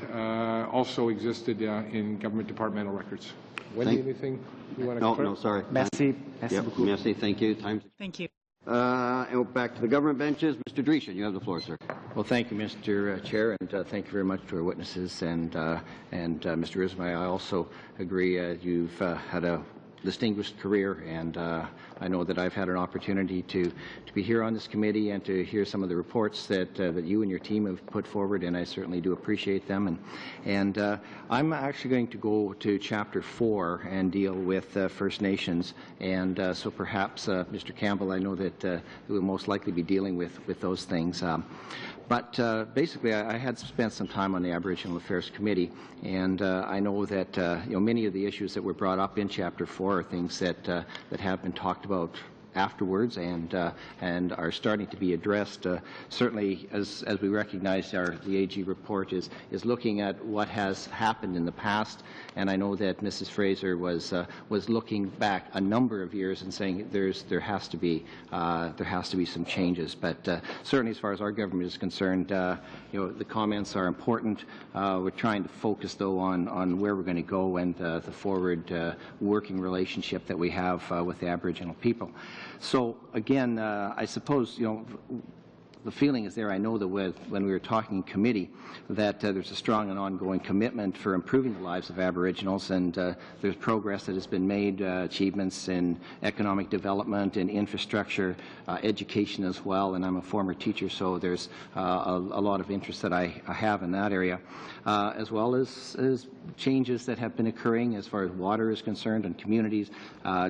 also existed in government departmental records. Wendy, anything you want to confirm? No, sorry. Merci. Merci beaucoup. Merci, thank you. Thank you. And back to the government benches. Mr. Dreeshen, you have the floor, sir. Well, thank you, Mr. Chair, and thank you very much to our witnesses. And Mr. Rismay, I also agree you've had a distinguished career, and I know that I've had an opportunity to be here on this committee and to hear some of the reports that you and your team have put forward, and I certainly do appreciate them. And I'm actually going to go to Chapter 4 and deal with First Nations, and so perhaps, Mr. Campbell, I know that we'll most likely be dealing with those things. But basically, I had spent some time on the Aboriginal Affairs Committee, and I know that many of the issues that were brought up in Chapter 4 are things that have been talked about afterwards and are starting to be addressed. Certainly, as we recognize, the AG report is looking at what has happened in the past, and I know that Mrs. Fraser was looking back a number of years and saying there has to be some changes. But certainly, as far as our government is concerned, the comments are important. We're trying to focus though on where we're going to go and the forward working relationship that we have with the Aboriginal people. So again, I suppose the feeling is there. I know that when we were talking in committee that there's a strong and ongoing commitment for improving the lives of Aboriginals, and there's progress that has been made, achievements in economic development and infrastructure, education as well, and I'm a former teacher, so there's a lot of interest that I have in that area, as well as changes that have been occurring as far as water is concerned and communities,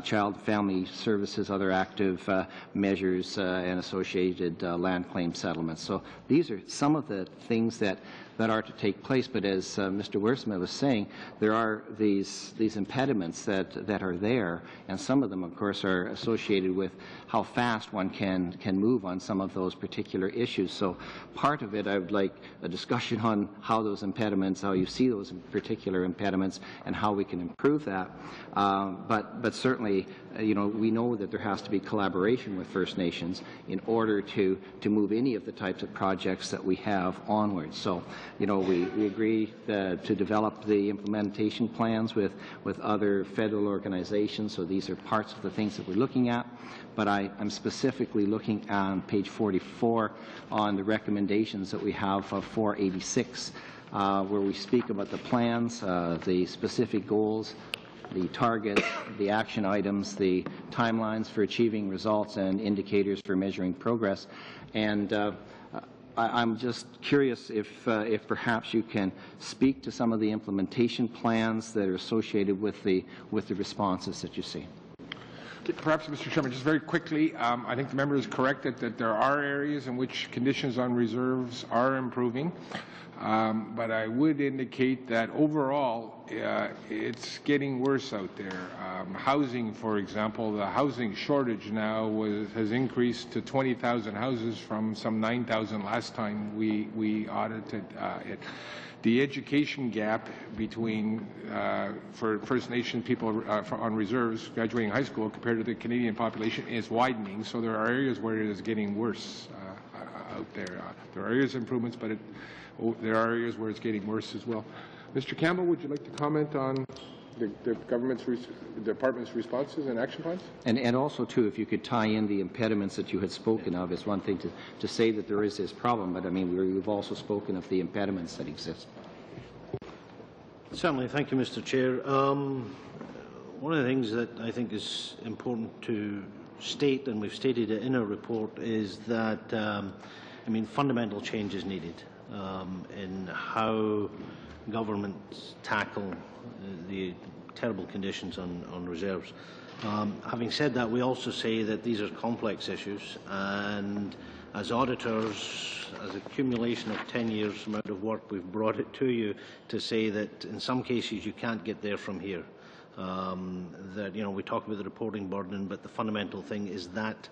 child family services, other active measures and associated land claims claim settlements. So these are some of the things that are to take place. But as Mr. Wiersma was saying, there are these impediments that are there, and some of them, of course, are associated with how fast one can move on some of those particular issues. So part of it, I would like a discussion on how those impediments, how you see those particular impediments, and how we can improve that. But certainly, we know that there has to be collaboration with First Nations in order to move any of the types of projects that we have onwards. So, we agree to develop the implementation plans with other federal organizations. So these are parts of the things that we're looking at. But I'm specifically looking on page 44 on the recommendations that we have for 486, where we speak about the plans, the specific goals, the targets, the action items, the timelines for achieving results, and indicators for measuring progress. And I'm just curious if perhaps you can speak to some of the implementation plans that are associated with the responses that you see. Perhaps, Mr. Chairman, just very quickly, I think the member is correct that there are areas in which conditions on reserves are improving. But I would indicate that overall, it's getting worse out there. Housing, for example, the housing shortage now has increased to 20,000 houses from some 9,000 last time we audited it. The education gap between for First Nation people on reserves graduating high school compared to the Canadian population is widening. So there are areas where it is getting worse out there. There are areas of improvements, but there are areas where it's getting worse as well. Mr. Campbell, would you like to comment on the department's responses and action plans? And also, too, if you could tie in the impediments that you had spoken of. It's one thing to say that there is this problem, but I mean, we've also spoken of the impediments that exist. Certainly. Thank you, Mr. Chair. One of the things that I think is important to state, and we've stated it in our report, is that fundamental change is needed in how governments tackle the terrible conditions on reserves. Having said that, we also say that these are complex issues, and as auditors, as accumulation of 10 years amount of work, we've brought it to you to say that in some cases you can't get there from here. We talk about the reporting burden, but the fundamental thing is that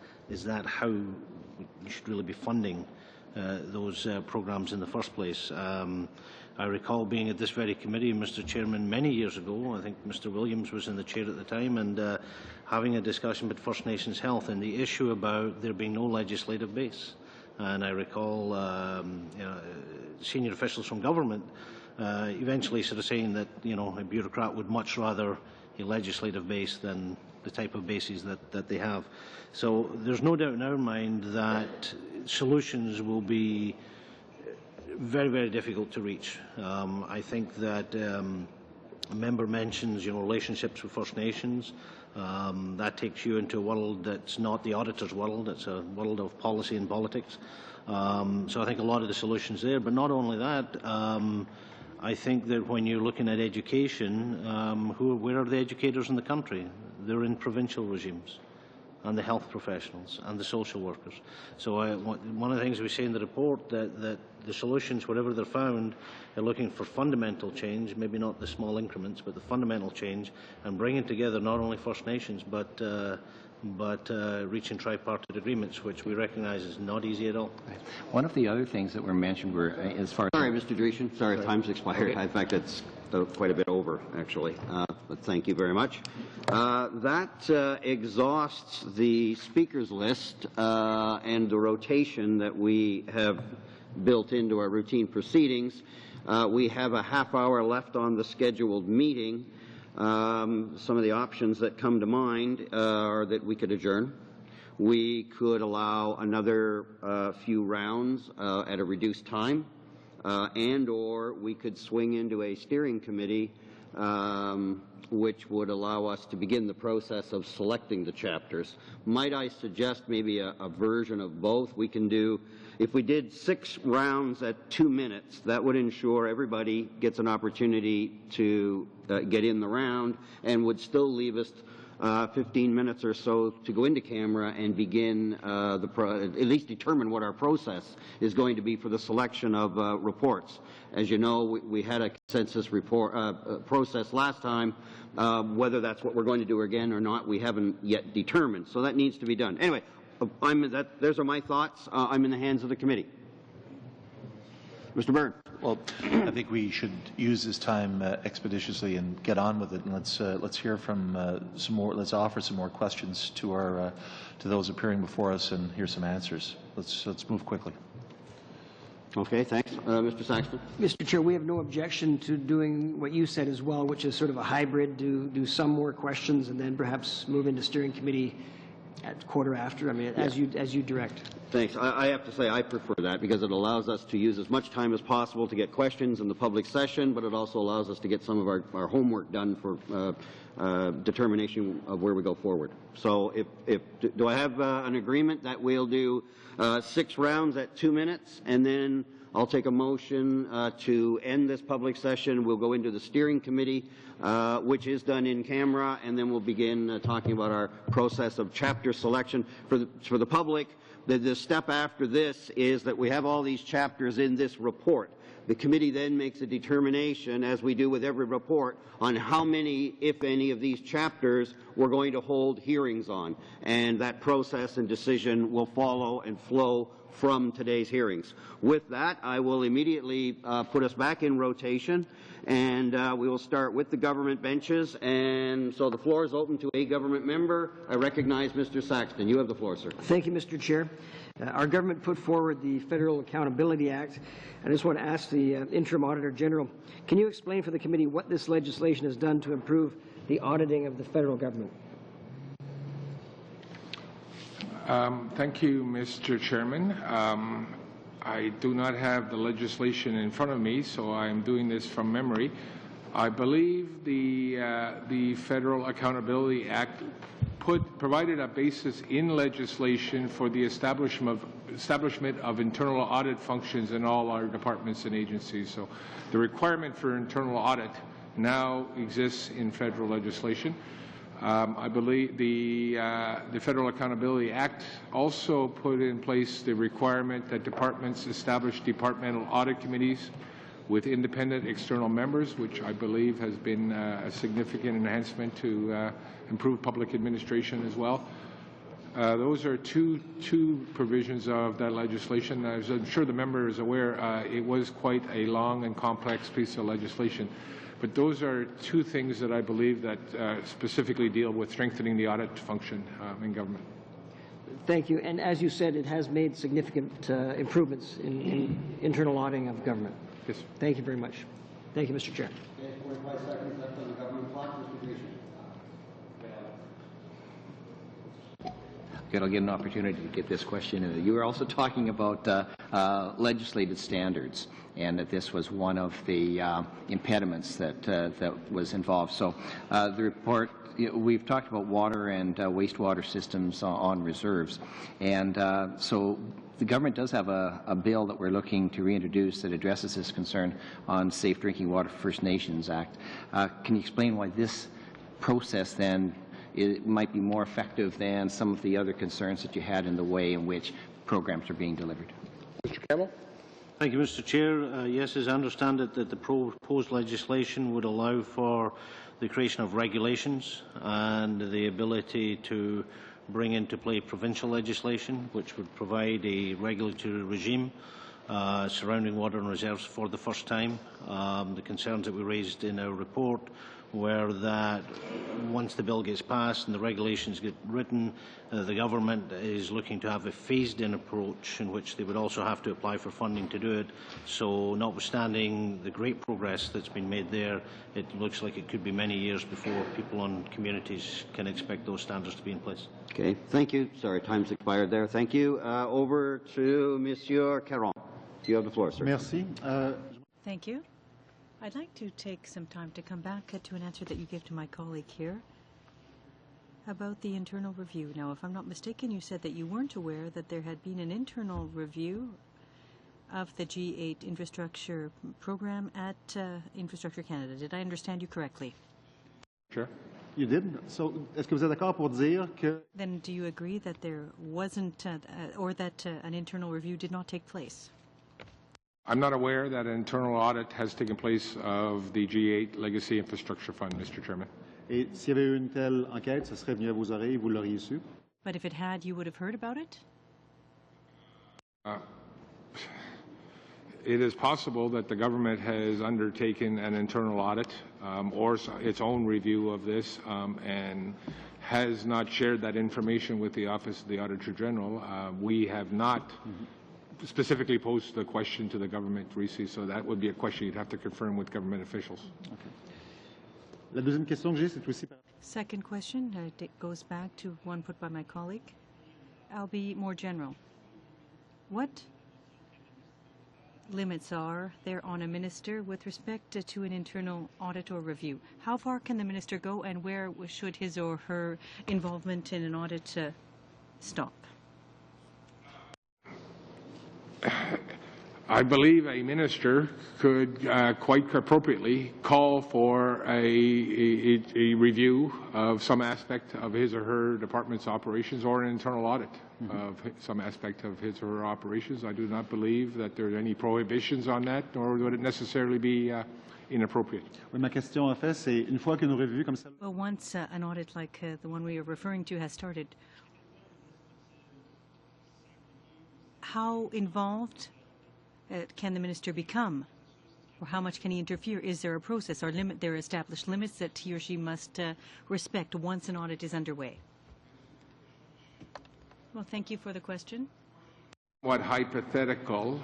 how we should really be funding those programs in the first place. I recall being at this very committee, Mr. Chairman, many years ago. I think Mr. Williams was in the chair at the time, and having a discussion with First Nations Health and the issue about there being no legislative base. And I recall senior officials from government eventually sort of saying that a bureaucrat would much rather a legislative base than the type of bases that they have. So there's no doubt in our mind that solutions will be very, very difficult to reach. I think that a member mentions relationships with First Nations. That takes you into a world that's not the auditor's world. It's a world of policy and politics. So I think a lot of the solutions there. But not only that, I think that when you're looking at education, where are the educators in the country? They're in provincial regimes, and the health professionals and the social workers. So one of the things we say in the report that the solutions, wherever they're found, are looking for fundamental change, maybe not the small increments, but the fundamental change, and bringing together not only First Nations but reaching tripartite agreements, which we recognise is not easy at all. One of the other things that were mentioned were as far as... Sorry, Mr. Dreesen. Sorry, time's expired. Okay. In fact, it's quite a bit over, actually. But thank you very much. That exhausts the speakers list and the rotation that we have built into our routine proceedings. We have a half hour left on the scheduled meeting. Some of the options that come to mind are that we could adjourn. We could allow another few rounds at a reduced time, and or we could swing into a steering committee which would allow us to begin the process of selecting the chapters. Might I suggest maybe a version of both? We can do, if we did 6 rounds at 2 minutes, that would ensure everybody gets an opportunity to get in the round and would still leave us 15 minutes or so to go into camera and begin at least determine what our process is going to be for the selection of reports. As you know, we had a consensus report process last time. Whether that's what we're going to do again or not, we haven't yet determined. So that needs to be done. Anyway, those are my thoughts. I'm in the hands of the committee. Mr. Byrne. Well, I think we should use this time expeditiously and get on with it. And let's hear from some more. Let's offer some more questions to our to those appearing before us and hear some answers. Let's move quickly. Okay, thanks. Mr. Saxton. Mr. Chair, we have no objection to doing what you said as well, which is sort of a hybrid, do some more questions and then perhaps move into steering committee at quarter after. I mean, as you direct. Thanks. I have to say I prefer that because it allows us to use as much time as possible to get questions in the public session, but it also allows us to get some of our homework done for determination of where we go forward. So do I have an agreement that we'll do 6 rounds at 2 minutes, and then I'll take a motion to end this public session. We'll go into the steering committee, which is done in camera, and then we'll begin talking about our process of chapter selection for the public. The step after this is that we have all these chapters in this report. The committee then makes a determination, as we do with every report, on how many, if any, of these chapters we're going to hold hearings on. And that process and decision will follow and flow from today's hearings. With that, I will immediately put us back in rotation, and we will start with the government benches. And so the floor is open to a government member. I recognize Mr. Saxton. You have the floor, sir. Thank you, Mr. Chair. Our government put forward the Federal Accountability Act. I just want to ask the Interim Auditor General, can you explain for the committee what this legislation has done to improve the auditing of the federal government? Thank you, Mr. Chairman. I do not have the legislation in front of me, so I am doing this from memory. I believe the Federal Accountability Act provided a basis in legislation for the establishment of internal audit functions in all our departments and agencies. So the requirement for internal audit now exists in federal legislation. I believe the Federal Accountability Act also put in place the requirement that departments establish departmental audit committees with independent external members, which I believe has been a significant enhancement to improve public administration as well. Those are two provisions of that legislation. As I'm sure the member is aware, it was quite a long and complex piece of legislation. But those are two things that I believe that specifically deal with strengthening the audit function in government. Thank you. And as you said, it has made significant improvements in internal auditing of government. Yes. Thank you very much. Thank you, Mr. Chair. 45 seconds left on the government clock. Mr. Grecian. Good, I'll get an opportunity to get this question. You were also talking about legislative standards, and that this was one of the impediments that was involved. So the report, we've talked about water and wastewater systems on reserves, and so the government does have a bill that we're looking to reintroduce that addresses this concern on Safe Drinking Water for First Nations Act. Can you explain why this process then it might be more effective than some of the other concerns that you had in the way in which programs are being delivered? Mr. Campbell. Thank you, Mr. Chair. Yes, as I understand it, that the proposed legislation would allow for the creation of regulations and the ability to bring into play provincial legislation, which would provide a regulatory regime surrounding water and reserves for the first time. The concerns that we raised in our report were that once the bill gets passed and the regulations get written, the government is looking to have a phased-in approach in which they would also have to apply for funding to do it. So notwithstanding the great progress that's been made there, it looks like it could be many years before people and communities can expect those standards to be in place. Okay, thank you. Sorry, time's expired there. Thank you. Over to Monsieur Caron. You have the floor, sir. Merci. Thank you. I'd like to take some time to come back to an answer that you gave to my colleague here about the internal review. Now, if I'm not mistaken, you said that you weren't aware that there had been an internal review of the G8 infrastructure program at Infrastructure Canada. Did I understand you correctly? Sure. You did. So, est-ce que vous êtes d'accord pour dire que Then do you agree that there wasn't, or that an internal review did not take place? I'm not aware that an internal audit has taken place of the G8 Legacy Infrastructure Fund, Mr. Chairman. et s'il y avait eu une telle enquête, ce serait venu à vos oreilles, vous l'auriez su? But if it had, you would have heard about it? It is possible that the government has undertaken an internal audit or its own review of this and has not shared that information with the Office of the Auditor General. We have not specifically posed the question to the government recently, so that would be a question you'd have to confirm with government officials. Okay. La deuxième question que j'ai, c'est aussi par... Second question goes back to one put by my colleague. I'll be more general. What limits are there on a minister with respect to an internal audit or review? How far can the minister go, and where should his or her involvement in an audit stop? I believe a minister could quite appropriately call for a review of some aspect of his or her department's operations or an internal audit of some aspect of his or her operations. I do not believe that there are any prohibitions on that, nor would it necessarily be inappropriate. Oui, ma question en fait, c'est une fois qu'une revue comme ça... Well, once an audit like the one we are referring to has started, how involved can the minister become, or how much can he interfere? Is there a process or there are established limits that he or she must respect once an audit is underway? Well, thank you for the question. What hypothetical?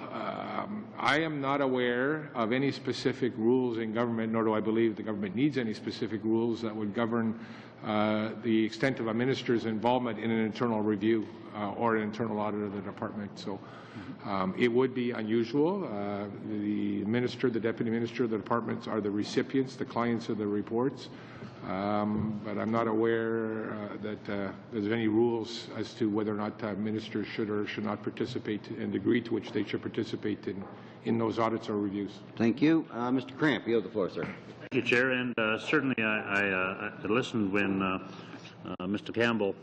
I am not aware of any specific rules in government, nor do I believe the government needs any specific rules that would govern the extent of a minister's involvement in an internal review or an internal audit of the department. So it would be unusual. The minister, the deputy minister of the departments are the recipients, the clients of the reports. But I'm not aware that there's any rules as to whether or not ministers should or should not participate and the degree to which they should participate in those audits or reviews. Thank you. Mr. Cramp, you have the floor, sir. Thank you, Chair. And certainly I listened when Mr. Campbell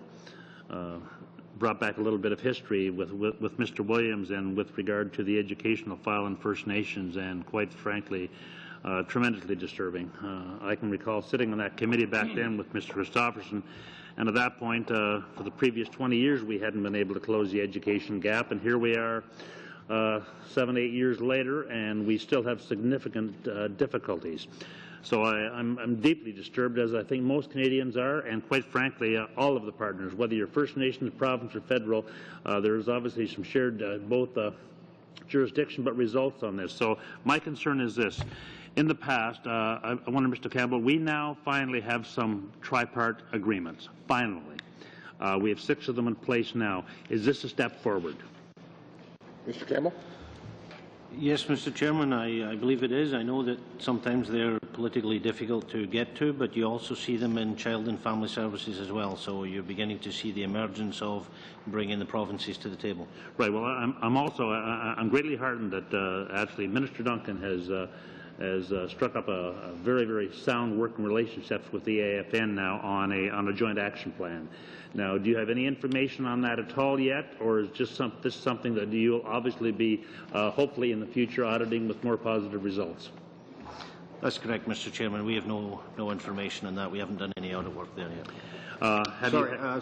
brought back a little bit of history with Mr. Williams and with regard to the educational file in First Nations, and quite frankly, tremendously disturbing. I can recall sitting on that committee back then with Mr. Christopherson, and at that point, for the previous 20 years, we hadn't been able to close the education gap, and here we are 7, 8 years later, and we still have significant difficulties. So I'm deeply disturbed, as I think most Canadians are, and quite frankly, all of the partners, whether you're First Nations, province, or federal, there's obviously some shared both jurisdiction but results on this. So my concern is this. In the past, I wonder, Mr. Campbell, we now finally have some tripart agreements. Finally. We have 6 of them in place now. Is this a step forward? Mr. Campbell? Yes, Mr. Chairman, I believe it is. I know that sometimes they're politically difficult to get to, but you also see them in child and family services as well. So you're beginning to see the emergence of bringing the provinces to the table. Right. Well, I'm greatly heartened that actually Minister Duncan has struck up a very, very sound working relationship with the AFN now on a joint action plan. Now, do you have any information on that at all yet, or is this something that you'll obviously be hopefully in the future auditing with more positive results? That's correct, Mr. Chairman. We have no information on that. We haven't done any audit work there yet.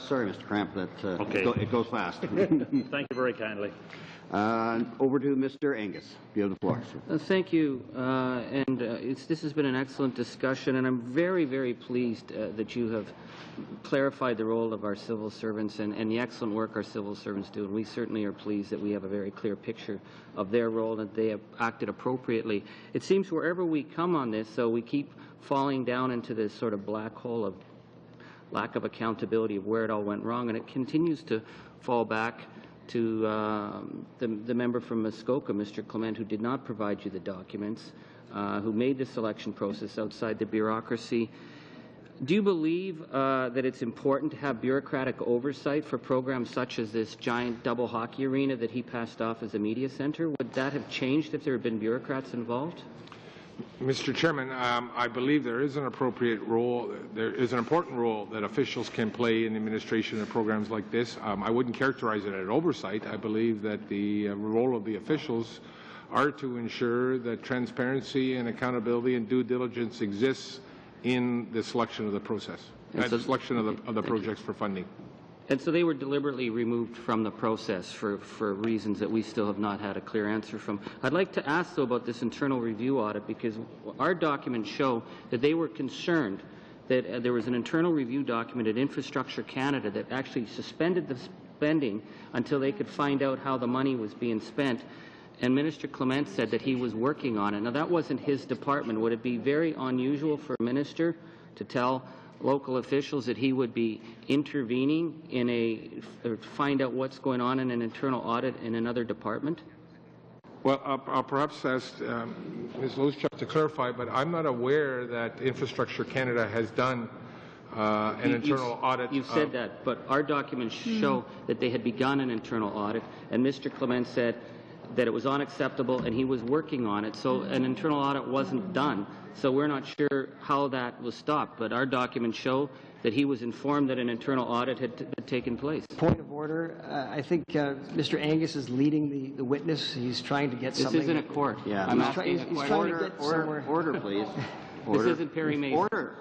Sorry, Mr. Cramp, Okay. It goes fast. Thank you very kindly. Over to Mr. Angus. You have the floor. Thank you. This has been an excellent discussion, and I'm very, very pleased that you have clarified the role of our civil servants and the excellent work our civil servants do. And we certainly are pleased that we have a very clear picture of their role and they have acted appropriately. It seems wherever we come on this, so we keep falling down into this sort of black hole of lack of accountability of where it all went wrong, and it continues to fall back to the member from Muskoka, Mr. Clement, who did not provide you the documents, who made the selection process outside the bureaucracy. Do you believe that it's important to have bureaucratic oversight for programs such as this giant double hockey arena that he passed off as a media center? Would that have changed if there had been bureaucrats involved? Mr. Chairman, I believe there is an appropriate role, there is an important role that officials can play in the administration of programs like this. I wouldn't characterize it as oversight. I believe that the role of the officials are to ensure that transparency and accountability and due diligence exists in the selection of the process, the selection of the projects for funding. And so they were deliberately removed from the process for reasons that we still have not had a clear answer from. I'd like to ask, though, about this internal review audit, because our documents show that they were concerned that there was an internal review document at Infrastructure Canada that actually suspended the spending until they could find out how the money was being spent. And Minister Clement said that he was working on it. Now, that wasn't his department. Would it be very unusual for a minister to tell local officials that he would be intervening in find out what's going on in an internal audit in another department? Well, I'll perhaps ask Ms. Loschuk to clarify, but I'm not aware that Infrastructure Canada has done an internal audit. You've said that, but our documents show that they had begun an internal audit, and Mr. Clement said that it was unacceptable and he was working on it, so an internal audit wasn't done. So we're not sure how that was stopped, but our documents show that he was informed that an internal audit had taken place. Point of order. I think Mr. Angus is leading the witness. He's trying to get something. This isn't a court. Yeah, I'm asking a question. Order, please. This isn't Perry Mason. Order.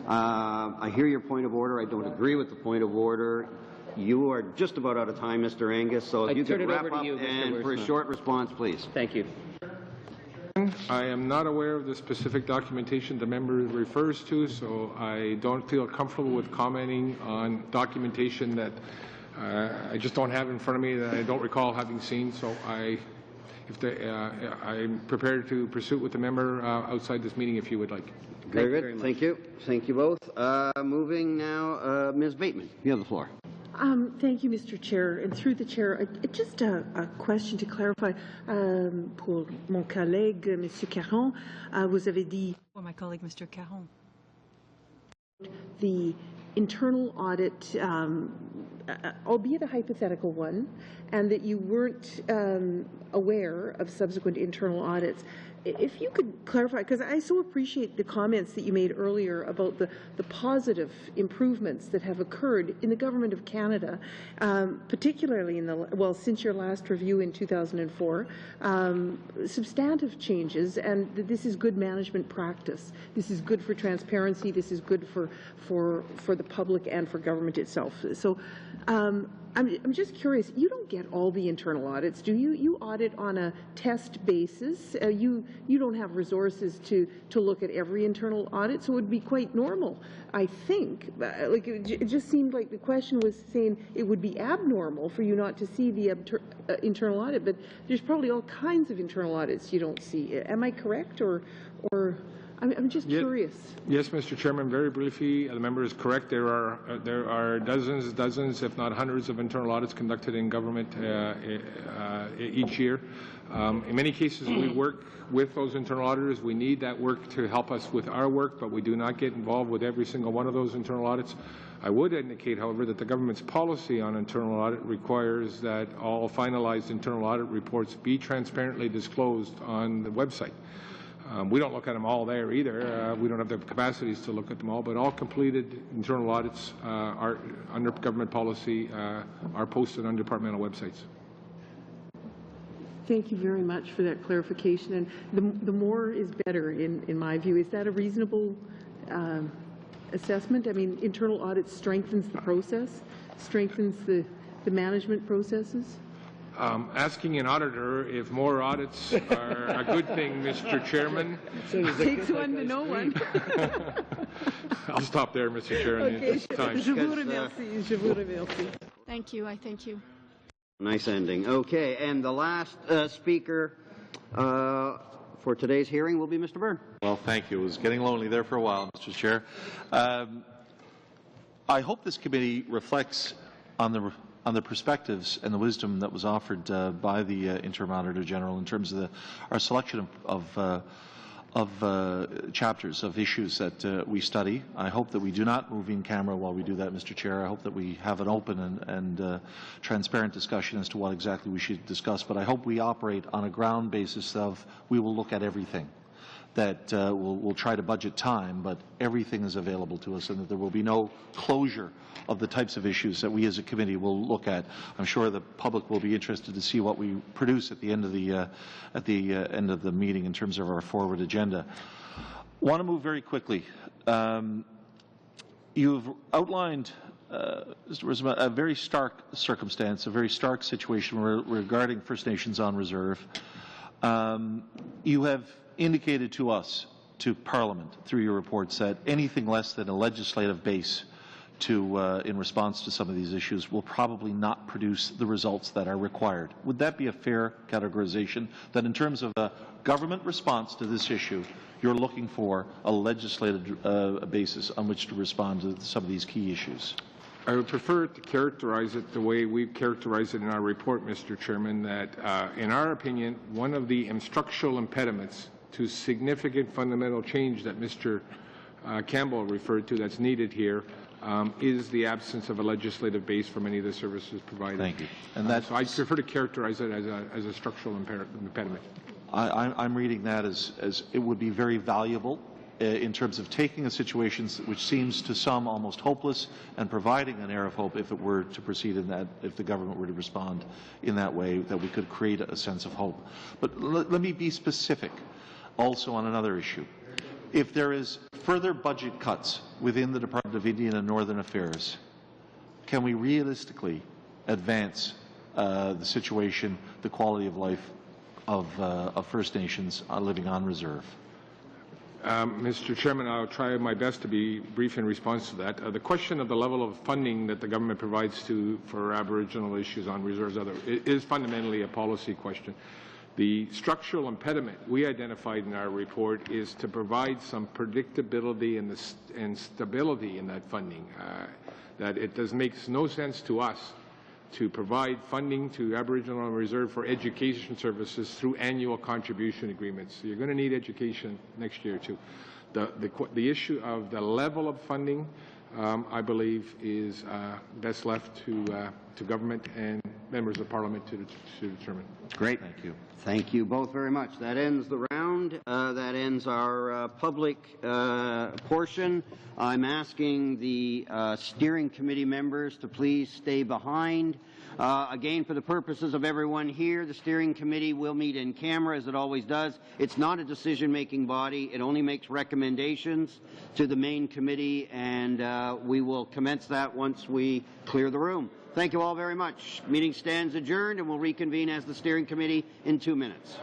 I hear your point of order. I don't agree with the point of order. You are just about out of time, Mr. Angus, so if you could wrap up and for a short response, please. Thank you. I am not aware of the specific documentation the member refers to, so I don't feel comfortable with commenting on documentation that I just don't have in front of me that I don't recall having seen. So I'm prepared to pursue it with the member outside this meeting if you would like. Very good. Thank you. Thank you both. Moving now, Ms. Bateman, you have the floor. Thank you, Mr. Chair. And through the Chair, just a question to clarify. Pour mon collègue, M. Caron, vous avez dit... For my colleague, Mr. Caron. The internal audit, albeit a hypothetical one, and that you weren't aware of subsequent internal audits. If you could clarify, because I so appreciate the comments that you made earlier about the positive improvements that have occurred in the Government of Canada, particularly since your last review in 2004, substantive changes, and this is good management practice. This is good for transparency. This is good for the public and for government itself. So I'm just curious, you don't get all the internal audits, do you? You audit on a test basis. You don't have resources to look at every internal audit, so it would be quite normal, I think. Like it just seemed like the question was saying it would be abnormal for you not to see the internal audit, but there's probably all kinds of internal audits you don't see. Am I correct, or I'm just curious. Yes, Mr. Chairman. Very briefly, the member is correct. There are dozens, if not hundreds, of internal audits conducted in government each year. In many cases, we work with those internal auditors. We need that work to help us with our work, but we do not get involved with every single one of those internal audits. I would indicate, however, that the government's policy on internal audit requires that all finalized internal audit reports be transparently disclosed on the website. We don't look at them all there either. We don't have the capacities to look at them all, but all completed internal audits are under government policy are posted on departmental websites. Thank you very much for that clarification. And the more is better, in my view. Is that a reasonable assessment? I mean, internal audit strengthens the process, strengthens the management processes? Asking an auditor if more audits are a good thing, Mr. Chairman. It takes one to know one. I'll stop there, Mr. Chairman. Okay. Je vous remercie. Je vous remercie. Thank you. I thank you. Nice ending. Okay, and the last speaker for today's hearing will be Mr. Byrne. Well, thank you. It was getting lonely there for a while, Mr. Chair. I hope this committee reflects on the perspectives and the wisdom that was offered by the Interim Auditor General in terms of our selection of chapters of issues that we study. I hope that we do not move in camera while we do that, Mr. Chair. I hope that we have an open and transparent discussion as to what exactly we should discuss. But I hope we operate on a ground basis of we will look at everything. That we'll try to budget time, but everything is available to us, and that there will be no closure of the types of issues that we as a committee will look at. I'm sure the public will be interested to see what we produce at the end of the meeting in terms of our forward agenda. I want to move very quickly. You've outlined, Mr. Risma, a very stark circumstance, a very stark situation regarding First Nations on reserve. You have indicated to us, to Parliament, through your reports, that anything less than a legislative base in response to some of these issues will probably not produce the results that are required. Would that be a fair categorization, that in terms of a government response to this issue, you're looking for a legislative basis on which to respond to some of these key issues? I would prefer to characterize it the way we've characterized it in our report, Mr. Chairman, that in our opinion, one of the structural impediments to significant fundamental change that Mr. Campbell referred to that's needed here is the absence of a legislative base for many of the services provided. Thank you. And so I prefer to characterize it as a structural impediment. I'm reading that as it would be very valuable in terms of taking a situation which seems to some almost hopeless and providing an air of hope if it were to proceed in that, if the government were to respond in that way, that we could create a sense of hope. But let me be specific also on another issue. If there is further budget cuts within the Department of Indian and Northern Affairs, can we realistically advance the situation, the quality of life of First Nations living on reserve? Mr. Chairman, I'll try my best to be brief in response to that. The question of the level of funding that the government provides for Aboriginal issues on reserves is fundamentally a policy question. The structural impediment we identified in our report is to provide some predictability and stability in that funding. That it makes no sense to us to provide funding to Aboriginal on reserve for education services through annual contribution agreements. So you're going to need education next year too. The issue of the level of funding, I believe, is best left to government and members of Parliament to determine. Great. Thank you. Thank you both very much. That ends the round. That ends our public portion. I'm asking the steering committee members to please stay behind. Again, for the purposes of everyone here, the steering committee will meet in camera as it always does. It's not a decision-making body. It only makes recommendations to the main committee, and we will commence that once we clear the room. Thank you all very much. Meeting stands adjourned, and we'll reconvene as the steering committee in 2 minutes.